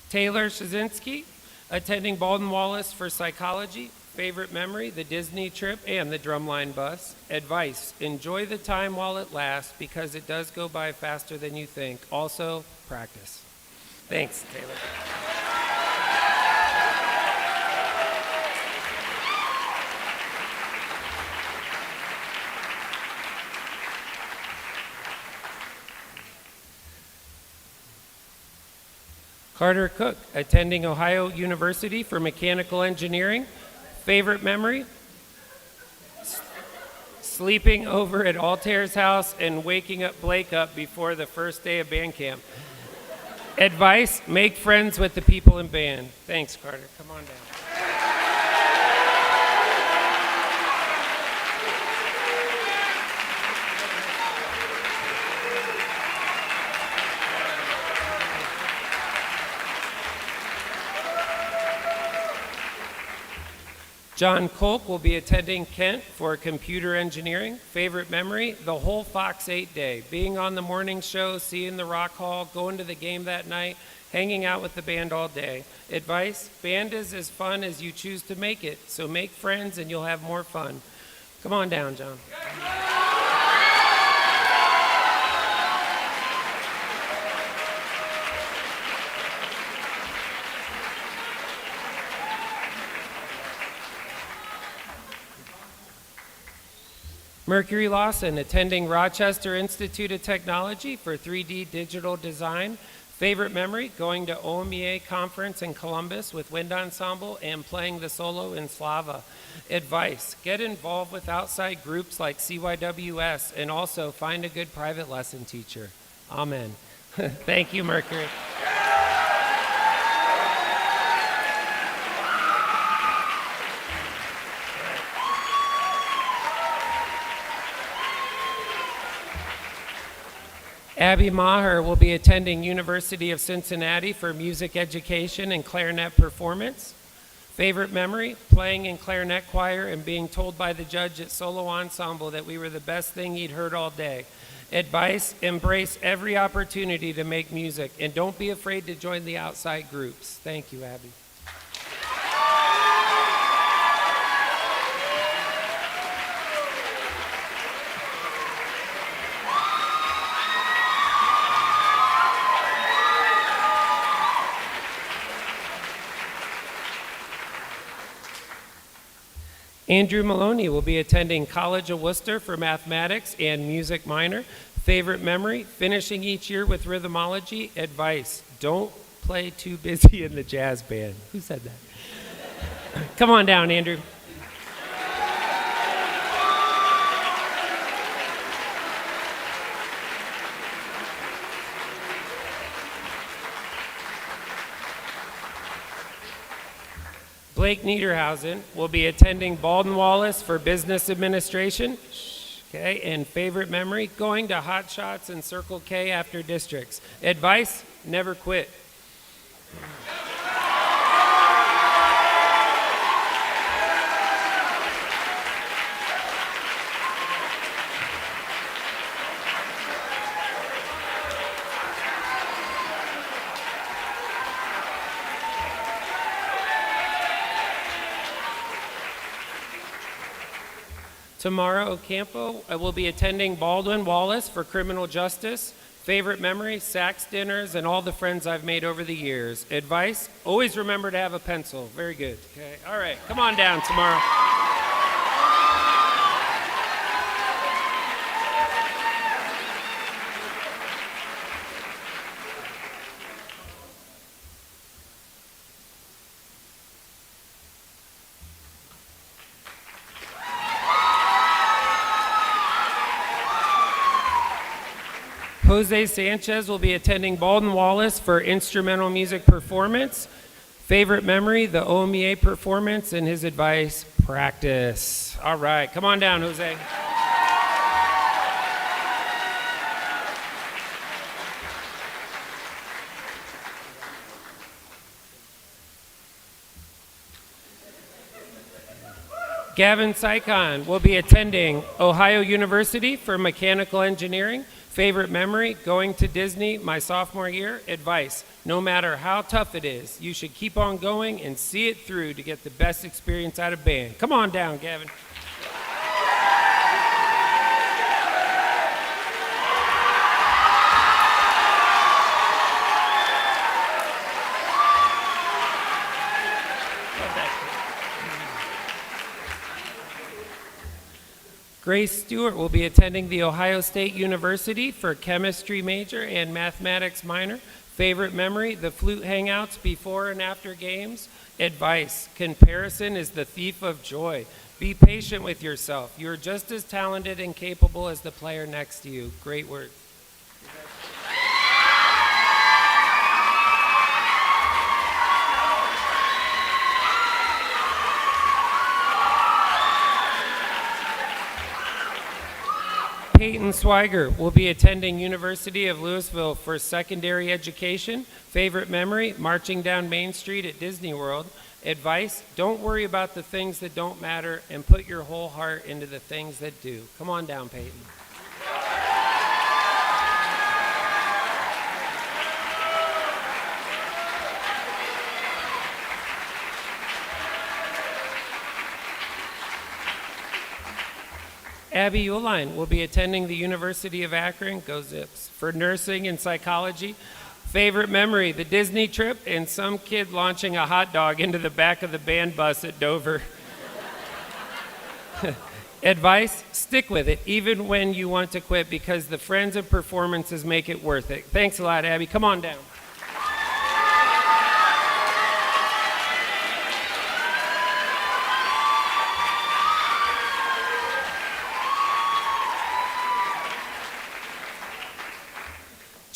Taylor Shazinski, attending Baldwin Wallace for psychology. Favorite memory, the Disney trip and the drumline bus. Advice, enjoy the time while it lasts because it does go by faster than you think. Also, practice. Thanks, Taylor. Carter Cook, attending Ohio University for mechanical engineering. Favorite memory? Sleeping over at Altair's house and waking up Blake up before the first day of band camp. Advice, make friends with the people in band. Thanks, Carter. Come on down. John Kolk will be attending Kent for computer engineering. Favorite memory, the whole Fox 8 day. Being on the morning show, seeing the Rock Hall, going to the game that night, hanging out with the band all day. Advice, band is as fun as you choose to make it, so make friends and you'll have more fun. Come on down, John. Mercury Lawson, attending Rochester Institute of Technology for 3D digital design. Favorite memory, going to OMEA conference in Columbus with Wind Ensemble and playing the solo in Slava. Advice, get involved with outside groups like CYWS and also find a good private lesson teacher. Amen. Thank you, Mercury. Abby Maher will be attending University of Cincinnati for music education and clarinet performance. Favorite memory, playing in clarinet choir and being told by the judge at solo ensemble that we were the best thing he'd heard all day. Advice, embrace every opportunity to make music and don't be afraid to join the outside groups. Thank you, Abby. Andrew Maloney will be attending College of Worcester for mathematics and music minor. Favorite memory, finishing each year with rhythmology. Advice, don't play too busy in the jazz band. Who said that? Come on down, Andrew. Blake Niederhausen will be attending Baldwin Wallace for business administration. Okay, and favorite memory, going to Hot Shots and Circle K after districts. Advice, never quit. Tamara Ocampo will be attending Baldwin Wallace for criminal justice. Favorite memory, sax dinners, and all the friends I've made over the years. Advice, always remember to have a pencil. Very good. Okay. All right, come on down, Tamara. Jose Sanchez will be attending Baldwin Wallace for instrumental music performance. Favorite memory, the OMEA performance, and his advice, practice. All right, come on down, Jose. Gavin Sycon will be attending Ohio University for mechanical engineering. Favorite memory, going to Disney my sophomore year. Advice, no matter how tough it is, you should keep on going and see it through to get the best experience out of band. Come on down, Gavin. Grace Stewart will be attending the Ohio State University for chemistry major and mathematics minor. Favorite memory, the flute hangouts before and after games. Advice, comparison is the thief of joy. Be patient with yourself. You're just as talented and capable as the player next to you. Great work. Peyton Swiger will be attending University of Louisville for secondary education. Favorite memory, marching down Main Street at Disney World. Advice, don't worry about the things that don't matter and put your whole heart into the things that do. Come on down, Peyton. Abby Uline will be attending the University of Akron, go Zips, for nursing and psychology. Favorite memory, the Disney trip and some kid launching a hot dog into the back of the band bus at Dover. Advice, stick with it, even when you want to quit, because the friends and performances make it worth it. Thanks a lot, Abby. Come on down.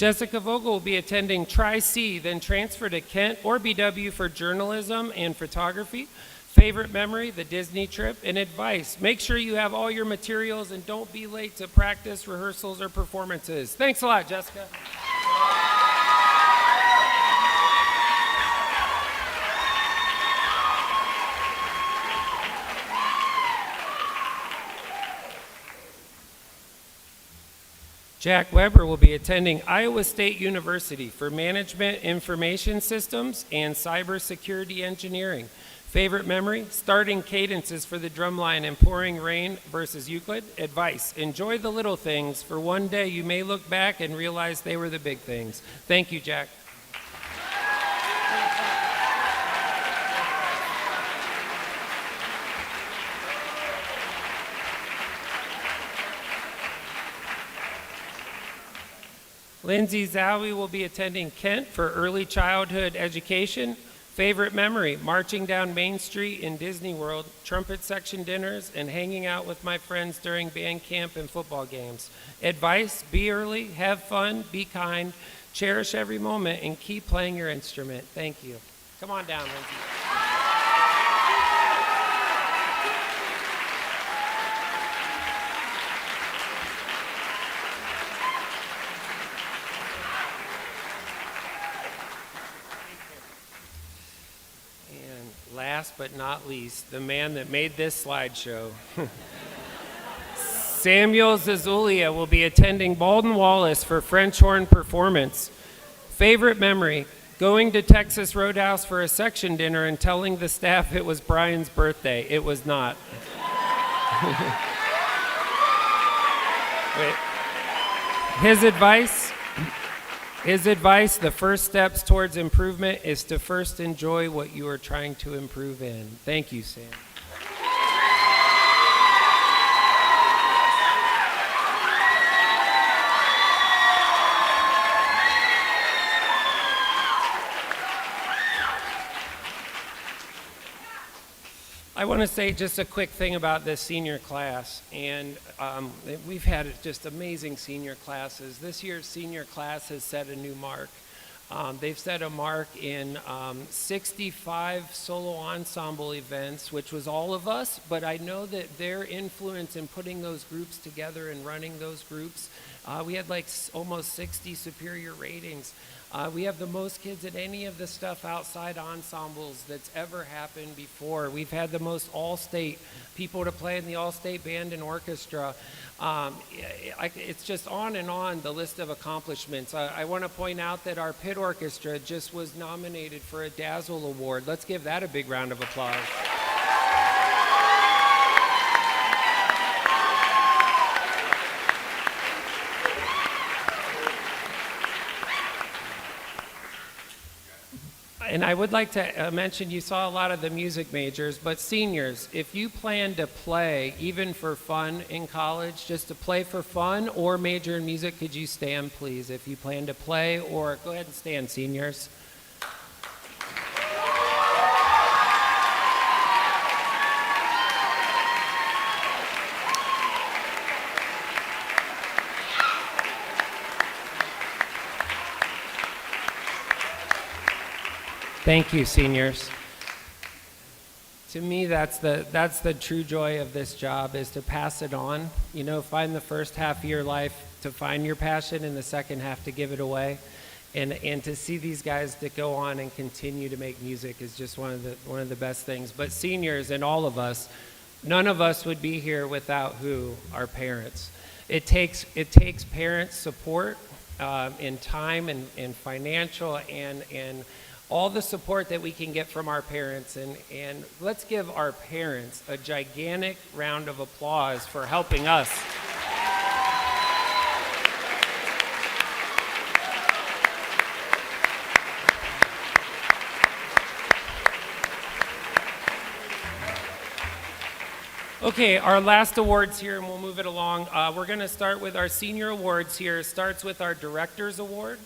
Jessica Vogel will be attending Tri-C, then transfer to Kent or BW for journalism and photography. Favorite memory, the Disney trip, and advice. Make sure you have all your materials and don't be late to practice, rehearsals, or performances. Thanks a lot, Jessica. Jack Weber will be attending Iowa State University for Management Information Systems and Cybersecurity Engineering. Favorite memory, starting cadences for the drumline in Pouring Rain versus Euclid. Advice, enjoy the little things, for one day you may look back and realize they were the big things. Thank you, Jack. Lindsay Zowie will be attending Kent for early childhood education. Favorite memory, marching down Main Street in Disney World, trumpet section dinners, and hanging out with my friends during band camp and football games. Advice, be early, have fun, be kind, cherish every moment, and keep playing your instrument. Thank you. Come on down, Lindsay. Last but not least, the man that made this slideshow. Samuel Zazulia will be attending Baldwin Wallace for French horn performance. Favorite memory, going to Texas Roadhouse for a section dinner and telling the staff it was Brian's birthday. It was not. Wait. His advice, the first steps towards improvement is to first enjoy what you are trying to improve in. Thank you, Sam. I want to say just a quick thing about this senior class, and we've had just amazing senior classes. This year's senior class has set a new mark. They've set a mark in 65 solo ensemble events, which was all of us, but I know that their influence in putting those groups together and running those groups, we had like almost 60 superior ratings. We have the most kids at any of the stuff outside ensembles that's ever happened before. We've had the most all-state people to play in the all-state band and orchestra. It's just on and on, the list of accomplishments. I want to point out that our pit orchestra just was nominated for a Dazzle Award. Let's give that a big round of applause. And I would like to mention, you saw a lot of the music majors, but seniors, if you plan to play, even for fun in college, just to play for fun or major in music, could you stand, please, if you plan to play, or go ahead and stand, seniors. Thank you, seniors. To me, that's the true joy of this job, is to pass it on. You know, find the first half of your life to find your passion, and the second half to give it away. And to see these guys that go on and continue to make music is just one of the best things. But seniors and all of us, none of us would be here without who? Our parents. It takes parents' support in time and financial and all the support that we can get from our parents, and let's give our parents a gigantic round of applause for helping us. Okay, our last awards here, and we'll move it along. We're going to start with our senior awards here. It starts with our Director's Award.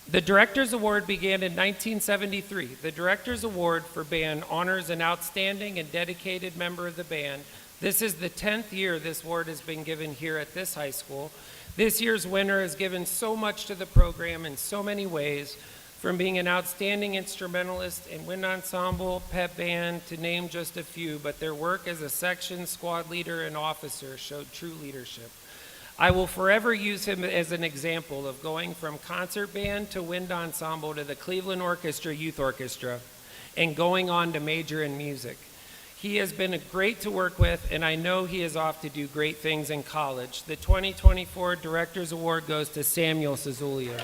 The Director's Award began in 1973. The Director's Award for band honors an outstanding and dedicated member of the band. This is the 10th year this award has been given here at this high school. This year's winner has given so much to the program in so many ways, from being an outstanding instrumentalist in wind ensemble, pep band, to name just a few, but their work as a section, squad leader, and officer showed true leadership. I will forever use him as an example of going from concert band to wind ensemble to the Cleveland Orchestra Youth Orchestra and going on to major in music. He has been great to work with, and I know he is off to do great things in college. The 2024 Director's Award goes to Samuel Cezulia.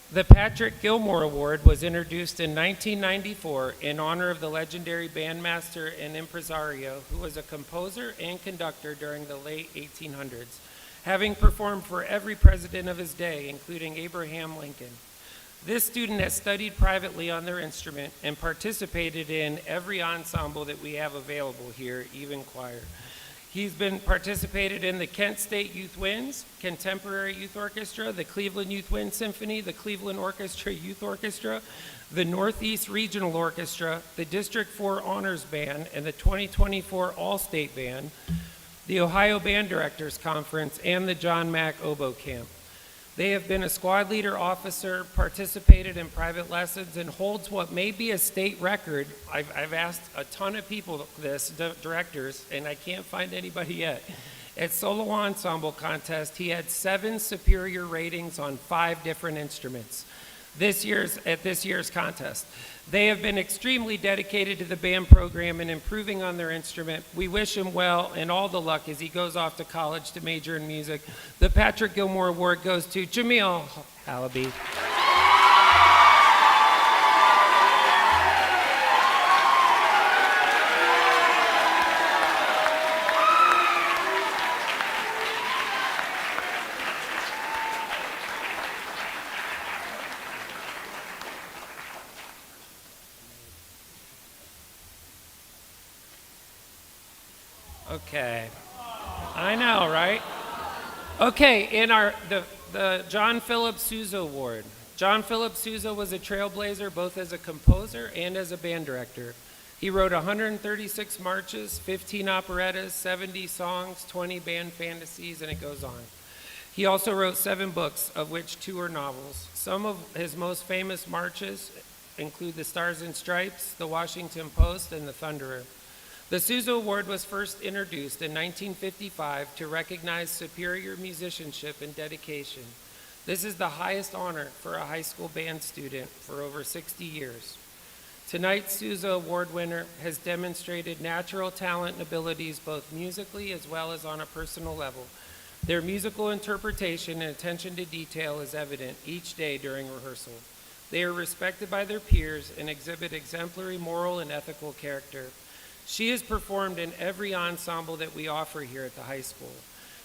The Patrick Gilmore Award was introduced in 1994 in honor of the legendary bandmaster and impresario who was a composer and conductor during the late 1800s, having performed for every president of his day, including Abraham Lincoln. This student has studied privately on their instrument and participated in every ensemble that we have available here, even choir. He's been participated in the Kent State Youth Winds, Contemporary Youth Orchestra, the Cleveland Youth Wind Symphony, the Cleveland Orchestra Youth Orchestra, the Northeast Regional Orchestra, the District 4 Honors Band, and the 2024 All-State Band, the Ohio Band Directors Conference, and the John Mack Oboe Camp. They have been a squad leader officer, participated in private lessons, and holds what may be a state record. I've asked a ton of people this, directors, and I can't find anybody yet. At Solo Ensemble Contest, he had 7 superior ratings on 5 different instruments at this year's contest. They have been extremely dedicated to the band program and improving on their instrument. We wish him well and all the luck as he goes off to college to major in music. The Patrick Gilmore Award goes to Jamil Halaby. Okay, I know, right? Okay, in the John Philip Sousa Award. John Philip Sousa was a trailblazer both as a composer and as a band director. He wrote 136 marches, 15 operettas, 70 songs, 20 band fantasies, and it goes on. He also wrote 7 books, of which 2 are novels. Some of his most famous marches include the Stars and Stripes, the Washington Post, and the Thunderer. The Sousa Award was first introduced in 1955 to recognize superior musicianship and dedication. This is the highest honor for a high school band student for over 60 years. Tonight's Sousa Award winner has demonstrated natural talent and abilities both musically as well as on a personal level. Their musical interpretation and attention to detail is evident each day during rehearsal. They are respected by their peers and exhibit exemplary moral and ethical character. She has performed in every ensemble that we offer here at the high school.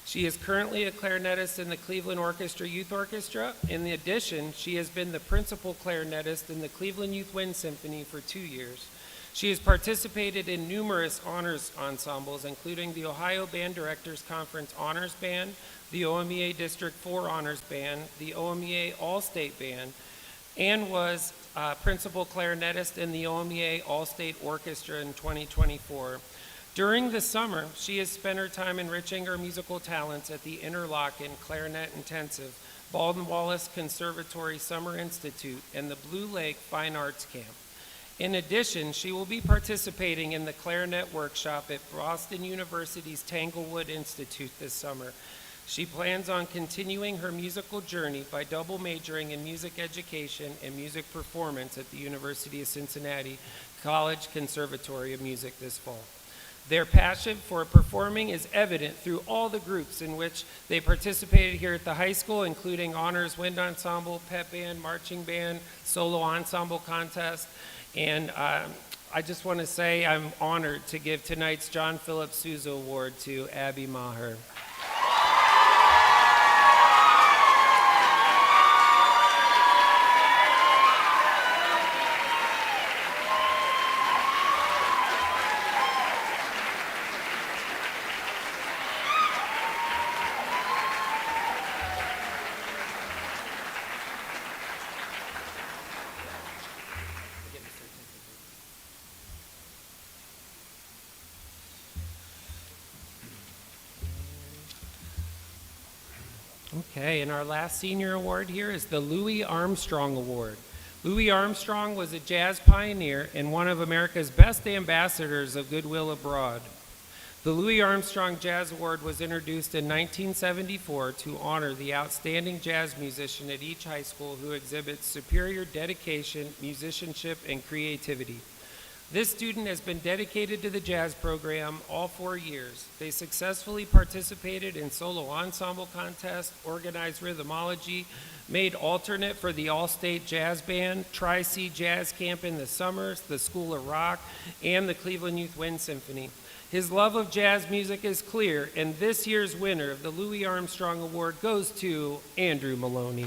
She is currently a clarinetist in the Cleveland Orchestra Youth Orchestra. In addition, she has been the principal clarinetist in the Cleveland Youth Wind Symphony for 2 years. She has participated in numerous honors ensembles, including the Ohio Band Directors Conference Honors Band, the OMEA District 4 Honors Band, the OMEA All-State Band, and was principal clarinetist in the OMEA All-State Orchestra in 2024. During the summer, she has spent her time enriching her musical talents at the Interlochen Clarinet Intensive, Baldwin Wallace Conservatory Summer Institute, and the Blue Lake Fine Arts Camp. In addition, she will be participating in the clarinet workshop at Boston University's Tanglewood Institute this summer. She plans on continuing her musical journey by double majoring in music education and music performance at the University of Cincinnati College Conservatory of Music this fall. Their passion for performing is evident through all the groups in which they participated here at the high school, including Honors Wind Ensemble, Pep Band, Marching Band, Solo Ensemble Contest. And I just want to say I'm honored to give tonight's John Philip Sousa Award to Abby Maher. Okay, and our last senior award here is the Louis Armstrong Award. Louis Armstrong was a jazz pioneer and one of America's best ambassadors of goodwill abroad. The Louis Armstrong Jazz Award was introduced in 1974 to honor the outstanding jazz musician at each high school who exhibits superior dedication, musicianship, and creativity. This student has been dedicated to the jazz program all 4 years. They successfully participated in solo ensemble contests, organized rhythmology, made alternate for the All-State Jazz Band, Tri-C Jazz Camp in the summers, the School of Rock, and the Cleveland Youth Wind Symphony. His love of jazz music is clear, and this year's winner of the Louis Armstrong Award goes to Andrew Maloney.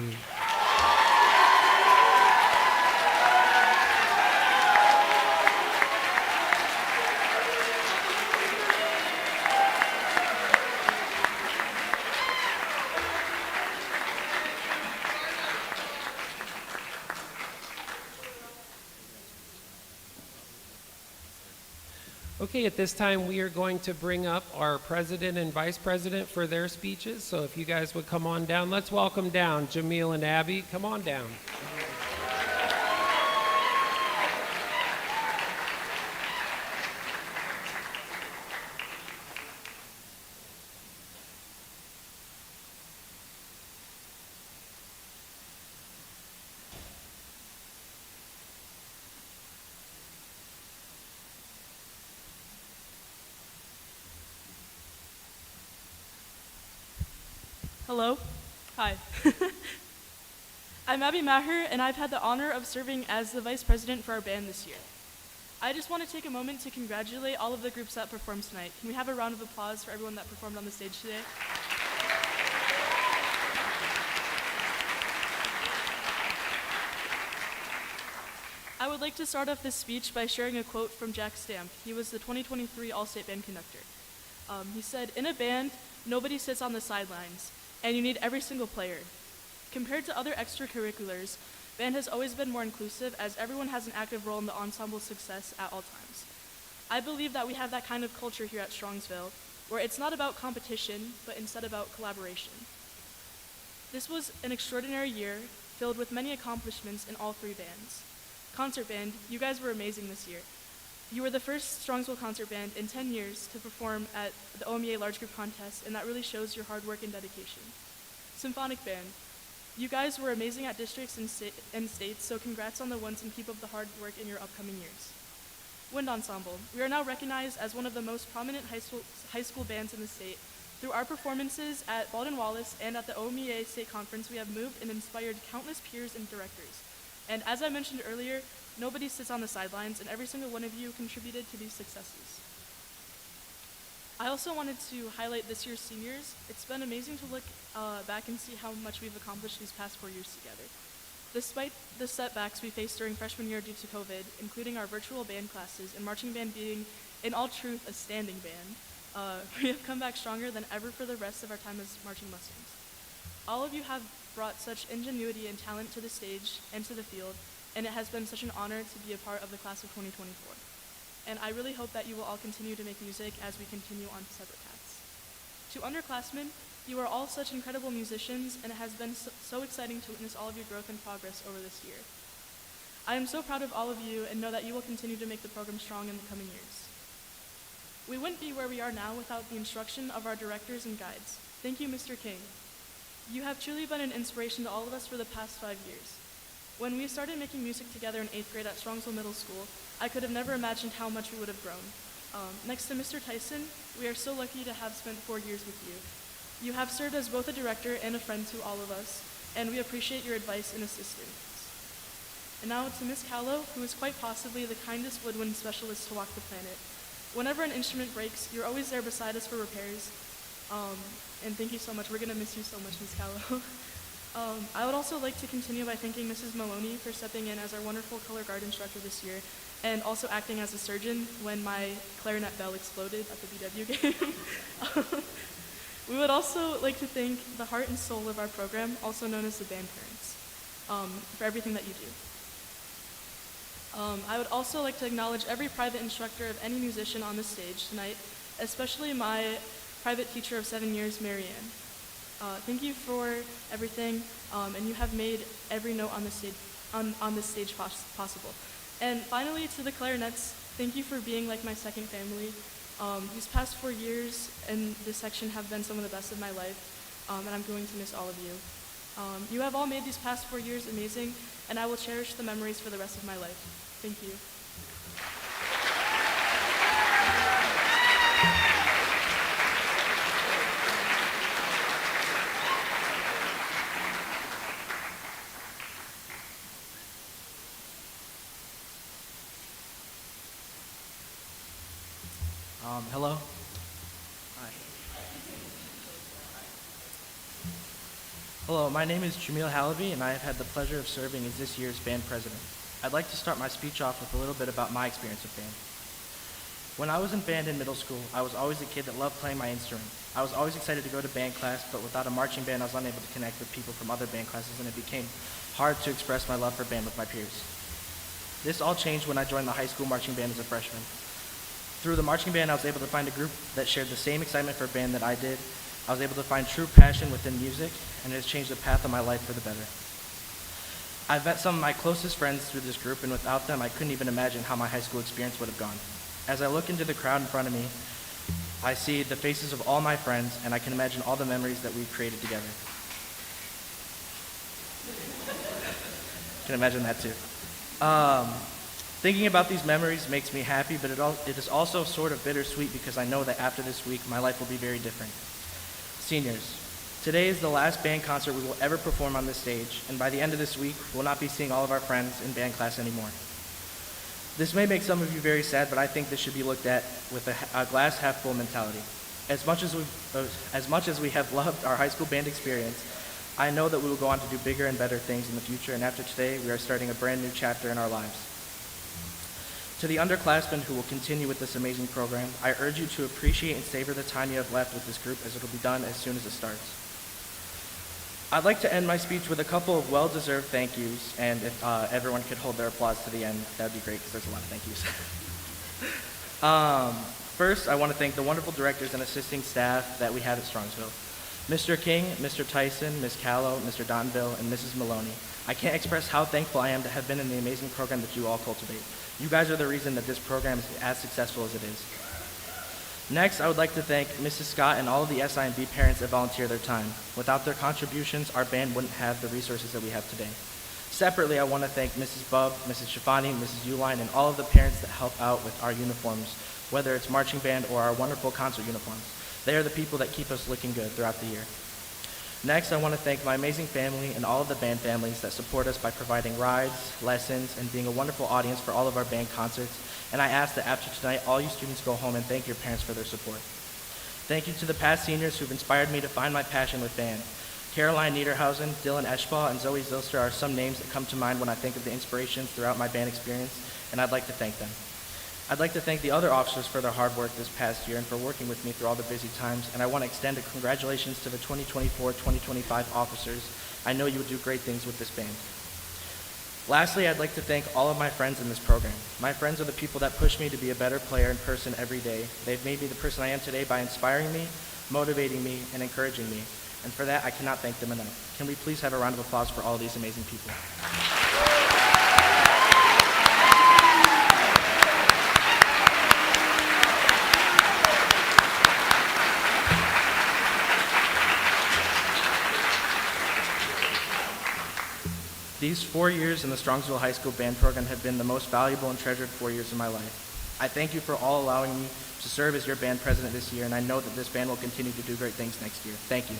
Okay, at this time we are going to bring up our president and vice president for their speeches. So if you guys would come on down, let's welcome down Jamil and Abby. Come on down. Hello. Hi. I'm Abby Maher, and I've had the honor of serving as the vice president for our band this year. I just want to take a moment to congratulate all of the groups that performed tonight. Can we have a round of applause for everyone that performed on the stage today? I would like to start off this speech by sharing a quote from Jack Stamp. He was the 2023 All-State Band Conductor. He said, "In a band, nobody sits on the sidelines, and you need every single player. Compared to other extracurriculars, band has always been more inclusive as everyone has an active role in the ensemble's success at all times. I believe that we have that kind of culture here at Strongsville, where it's not about competition, but instead about collaboration. This was an extraordinary year, filled with many accomplishments in all three bands. Concert band, you guys were amazing this year. You were the first Strongsville concert band in 10 years to perform at the OMEA Large Group Contest, and that really shows your hard work and dedication. Symphonic band, you guys were amazing at districts and states, so congrats on the ones and keep up the hard work in your upcoming years. Wind ensemble, we are now recognized as one of the most prominent high school bands in the state. Through our performances at Baldwin Wallace and at the OMEA State Conference, we have moved and inspired countless peers and directors. And as I mentioned earlier, nobody sits on the sidelines, and every single one of you contributed to these successes. I also wanted to highlight this year's seniors. It's been amazing to look back and see how much we've accomplished these past 4 years together. Despite the setbacks we faced during freshman year due to COVID, including our virtual band classes and marching band being, in all truth, a standing band, we have come back stronger than ever for the rest of our time as Marching Mustangs. All of you have brought such ingenuity and talent to the stage and to the field, and it has been such an honor to be a part of the class of 2024. And I really hope that you will all continue to make music as we continue on separate paths. To underclassmen, you are all such incredible musicians, and it has been so exciting to witness all of your growth and progress over this year. I am so proud of all of you and know that you will continue to make the program strong in the coming years. We wouldn't be where we are now without the instruction of our directors and guides. Thank you, Mr. King. You have truly been an inspiration to all of us for the past 5 years. When we started making music together in 8th grade at Strongsville Middle School, I could have never imagined how much we would have grown. Next to Mr. Tyson, we are so lucky to have spent 4 years with you. You have served as both a director and a friend to all of us, and we appreciate your advice and assistance. And now to Ms. Callow, who is quite possibly the kindest woodwind specialist to walk the planet. Whenever an instrument breaks, you're always there beside us for repairs. And thank you so much. We're going to miss you so much, Ms. Callow. I would also like to continue by thanking Mrs. Maloney for stepping in as our wonderful color guard instructor this year, and also acting as a surgeon when my clarinet bell exploded at the BW game. We would also like to thank the heart and soul of our program, also known as the band parents, for everything that you do. I would also like to acknowledge every private instructor of any musician on this stage tonight, especially my private teacher of 7 years, Marianne. Thank you for everything, and you have made every note on this stage possible. And finally, to the clarinets, thank you for being like my second family. These past 4 years in this section have been some of the best of my life, and I'm going to miss all of you. You have all made these past 4 years amazing, and I will cherish the memories for the rest of my life. Thank you. Hello. Hi. Hello, my name is Jamil Halaby, and I have had the pleasure of serving as this year's band president. I'd like to start my speech off with a little bit about my experience with band. When I was in band in middle school, I was always a kid that loved playing my instrument. I was always excited to go to band class, but without a marching band, I was unable to connect with people from other band classes, and it became hard to express my love for band with my peers. This all changed when I joined the high school marching band as a freshman. Through the marching band, I was able to find a group that shared the same excitement for band that I did. I was able to find true passion within music, and it has changed the path of my life for the better. I've met some of my closest friends through this group, and without them, I couldn't even imagine how my high school experience would have gone. As I look into the crowd in front of me, I see the faces of all my friends, and I can imagine all the memories that we've created together. Can imagine that too. Thinking about these memories makes me happy, but it is also sort of bittersweet because I know that after this week, my life will be very different. Seniors, today is the last band concert we will ever perform on this stage, and by the end of this week, we'll not be seeing all of our friends in band class anymore. This may make some of you very sad, but I think this should be looked at with a glass half full mentality. As much as we have loved our high school band experience, I know that we will go on to do bigger and better things in the future, and after today, we are starting a brand new chapter in our lives. To the underclassmen who will continue with this amazing program, I urge you to appreciate and savor the time you have left with this group, as it will be done as soon as it starts. I'd like to end my speech with a couple of well-deserved thank yous, and if everyone could hold their applause to the end, that would be great, because there's a lot of thank yous. First, I want to thank the wonderful directors and assisting staff that we have at Strongsville. Mr. King, Mr. Tyson, Ms. Callow, Mr. Donville, and Mrs. Maloney. I can't express how thankful I am to have been in the amazing program that you all cultivate. You guys are the reason that this program is as successful as it is. Next, I would like to thank Mrs. Scott and all of the SIMB parents that volunteer their time. Without their contributions, our band wouldn't have the resources that we have today. Separately, I want to thank Mrs. Bubb, Mrs. Shafani, Mrs. Uline, and all of the parents that help out with our uniforms, whether it's marching band or our wonderful concert uniforms. They are the people that keep us looking good throughout the year. Next, I want to thank my amazing family and all of the band families that support us by providing rides, lessons, and being a wonderful audience for all of our band concerts. And I ask that after tonight, all you students go home and thank your parents for their support. Thank you to the past seniors who've inspired me to find my passion with band. Caroline Niederhausen, Dylan Eschbaugh, and Zoe Zilster are some names that come to mind when I think of the inspirations throughout my band experience, and I'd like to thank them. I'd like to thank the other officers for their hard work this past year and for working with me through all the busy times, and I want to extend a congratulations to the 2024-2025 officers. I know you would do great things with this band. Lastly, I'd like to thank all of my friends in this program. My friends are the people that push me to be a better player and person every day. They've made me the person I am today by inspiring me, motivating me, and encouraging me. And for that, I cannot thank them enough. Can we please have a round of applause for all these amazing people? These 4 years in the Strongsville High School band program have been the most valuable and treasured 4 years of my life. I thank you for all allowing me to serve as your band president this year, and I know that this band will continue to do great things next year. Thank you.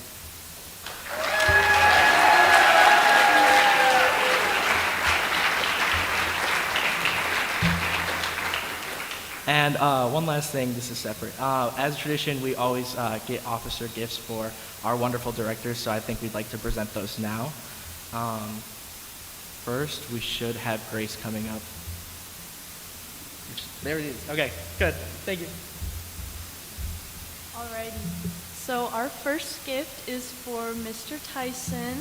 And one last thing, this is separate. As a tradition, we always get officer gifts for our wonderful directors, so I think we'd like to present those now. First, we should have Grace coming up. There it is. Okay, good. Thank you. Alrighty. So our first gift is for Mr. Tyson.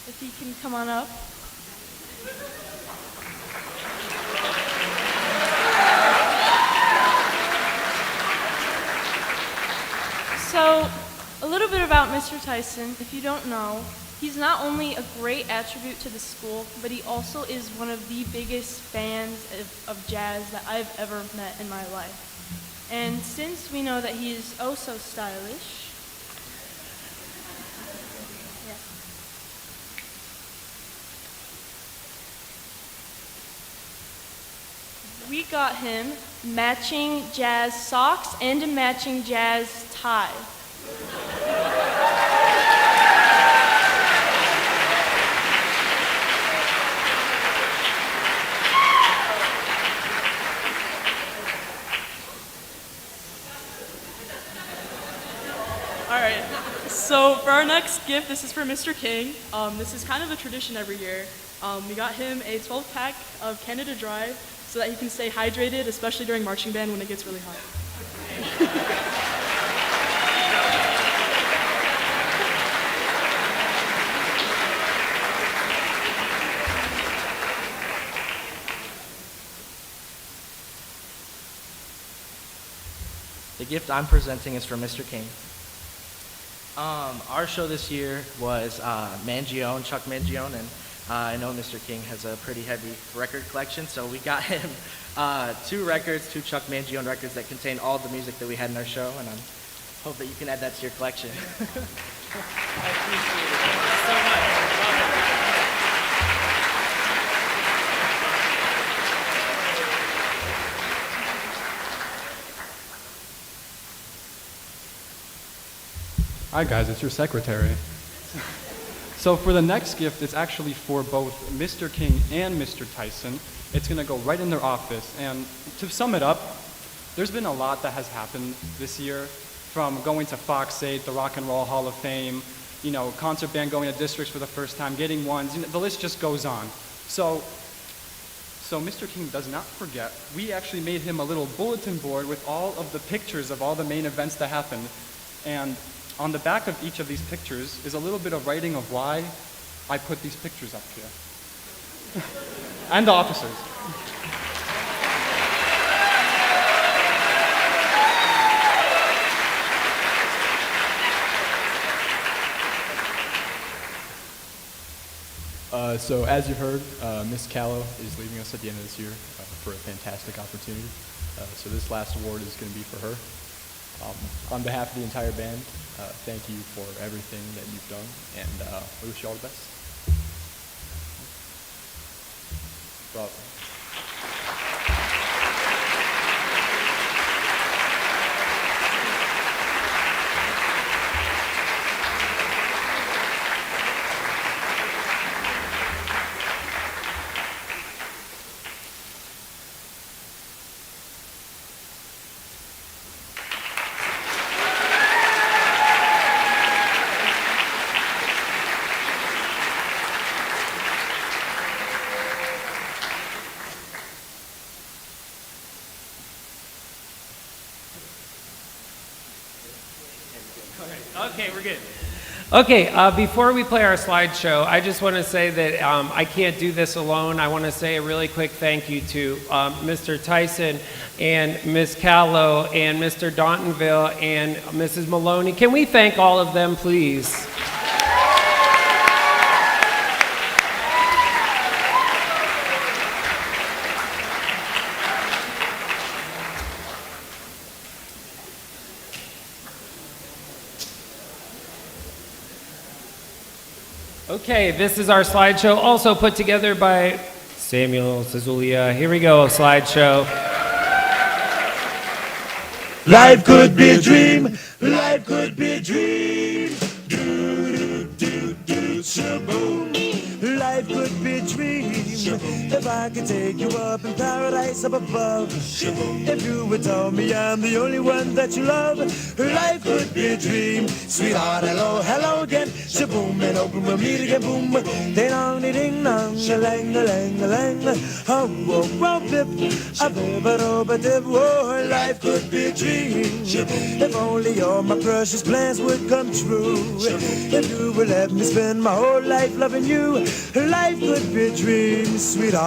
If he can come on up. So a little bit about Mr. Tyson. If you don't know, he's not only a great attribute to the school, but he also is one of the biggest fans of jazz that I've ever met in my life. And since we know that he is oh so stylish, we got him matching jazz socks and a matching jazz tie. All right, so for our next gift, this is for Mr. King. This is kind of a tradition every year. We got him a 12-pack of Canada Dry so that he can stay hydrated, especially during marching band when it gets really hot. The gift I'm presenting is for Mr. King. Our show this year was Mangione, Chuck Mangione, and I know Mr. King has a pretty heavy record collection, so we got him 2 records, 2 Chuck Mangione records that contain all the music that we had in our show, and I hope that you can add that to your collection. I appreciate it. Thank you so much. Hi guys, it's your secretary. So for the next gift, it's actually for both Mr. King and Mr. Tyson. It's gonna go right in their office. And to sum it up, there's been a lot that has happened this year, from going to Fox 8, the Rock and Roll Hall of Fame, you know, concert band going to districts for the first time, getting ones, you know, the list just goes on. So Mr. King does not forget, we actually made him a little bulletin board with all of the pictures of all the main events that happened. And on the back of each of these pictures is a little bit of writing of why I put these pictures up here. And the officers. So as you heard, Miss Callow is leaving us at the end of this year for a fantastic opportunity. So this last award is going to be for her. On behalf of the entire band, thank you for everything that you've done, and we wish you all the best. Bravo. Okay, we're good. Okay, before we play our slideshow, I just want to say that I can't do this alone. I want to say a really quick thank you to Mr. Tyson and Ms. Callow and Mr. Daughtonville and Mrs. Maloney. Can we thank all of them, please? Okay, this is our slideshow, also put together by Samuel Cezulia. Here we go, slideshow. Life could be a dream. Life could be a dream. Do, do, do, do, shaboom. Life could be a dream. If I could take you up in paradise up above. Shaboom. If you would tell me I'm the only one that you love. Life could be a dream. Sweetheart, hello, hello again. Shaboom, and open we'll meet again. Boom. Ding dong, ding dong, a lang, a lang, a lang. Oh, whoa, whoa, bip. A bip, a bip, dip. Whoa, life could be a dream. If only all my precious plans would come true. If you would let me spend my whole life loving you. Life could be a dream, sweetheart.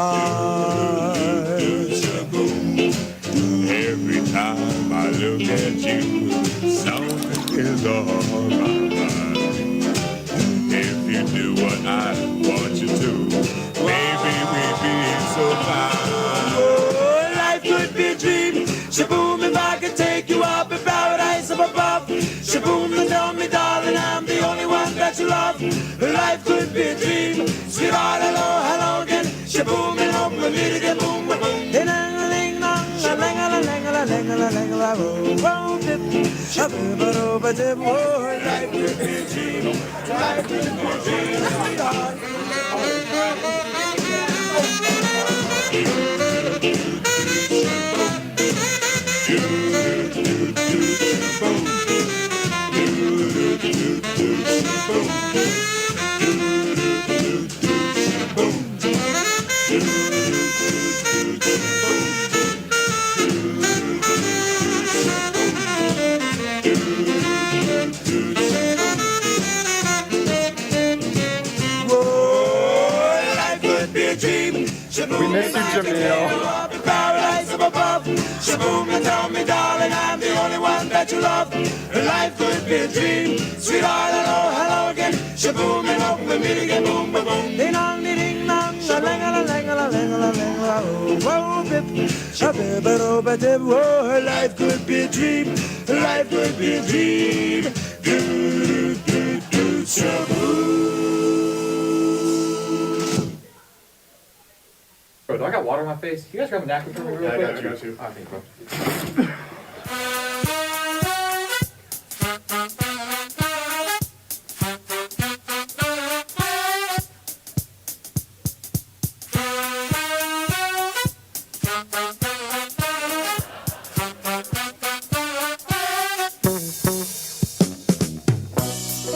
Every time I look at you, something is alright. life could be a dream. Sweet all alone, hello again. Shaboom and home, a little boom, boom. Ding a ling dong, a ling a ling a ling a ling a boom, boom, dip. Shaboom, ba dip. Oh, life could be a dream. Life could be a dream. Sweetheart. We miss you, Jamil. Paradise up above. Shaboom, and tell me, darling, I'm the only one that you love. Life could be a dream. Sweetheart, hello, hello again. Shaboom, and hope we meet again. Boom, boom, boom. Ding dong, ding dong, a lang a lang a lang a lang a whoa, bip, shabib, a dib. Oh, life could be a dream. Life could be a dream. Do, do, do, shaboom. Bro, do I got water on my face? You guys grab a napkin for me real quick? I got you. Okay, bro.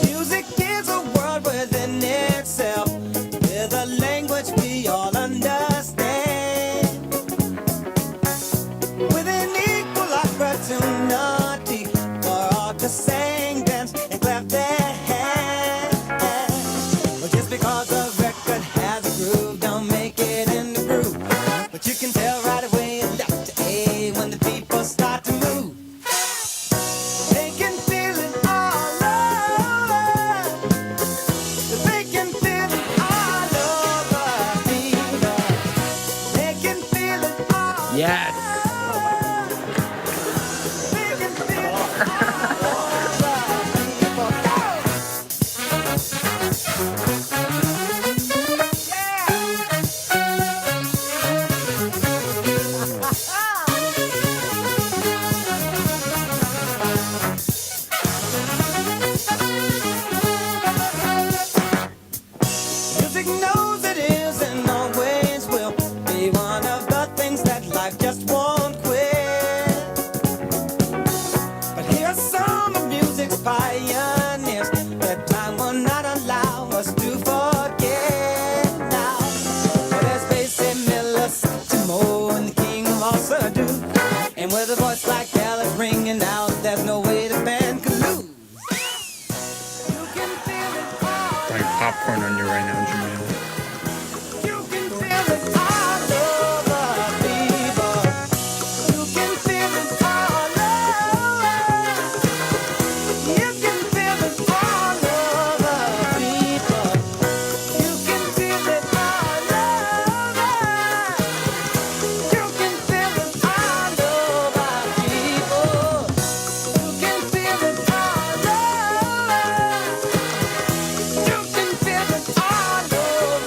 Music is a world within itself, with a language we all understand, with an equal opportunity for all to sing, dance, and clap their hands. Well, just because a record has a groove, don't make it in the groove. But you can tell right away left to A when the people start to move. They can feel it all over. They can feel it all over people. They can feel it all Yes. They can feel it all over people. Music knows it is and always will be one of the things that life just won't quit. But here's some of music's pioneers that time will not allow us to forget now. So there's Basie, Miller, Timo, and the king of all Surdo. And with a voice like Alice ringing out, there's no way the band can lose. You can feel it all. Throwing popcorn on you right now, Jamil. You can feel it all over people. You can feel it all over. You can feel it all over people. You can feel it all over. You can feel it all over people. You can feel it all over. You can feel it all over.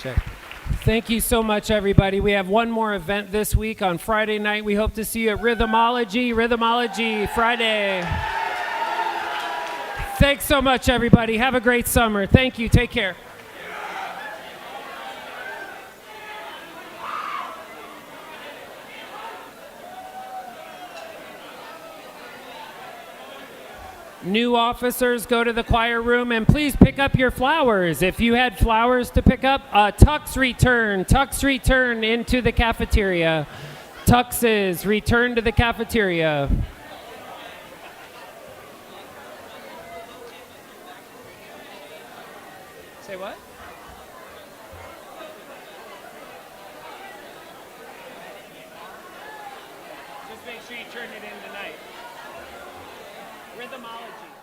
Check. Thank you so much, everybody. We have one more event this week on Friday night. We hope to see you at Rhythmology Friday. Thanks so much, everybody. Have a great summer. Thank you. Take care. New officers, go to the choir room and please pick up your flowers. If you had flowers to pick up, tucks return into the cafeteria. Tuxes, return to the cafeteria. Say what? Just make sure you turn it in tonight. Rhythmology.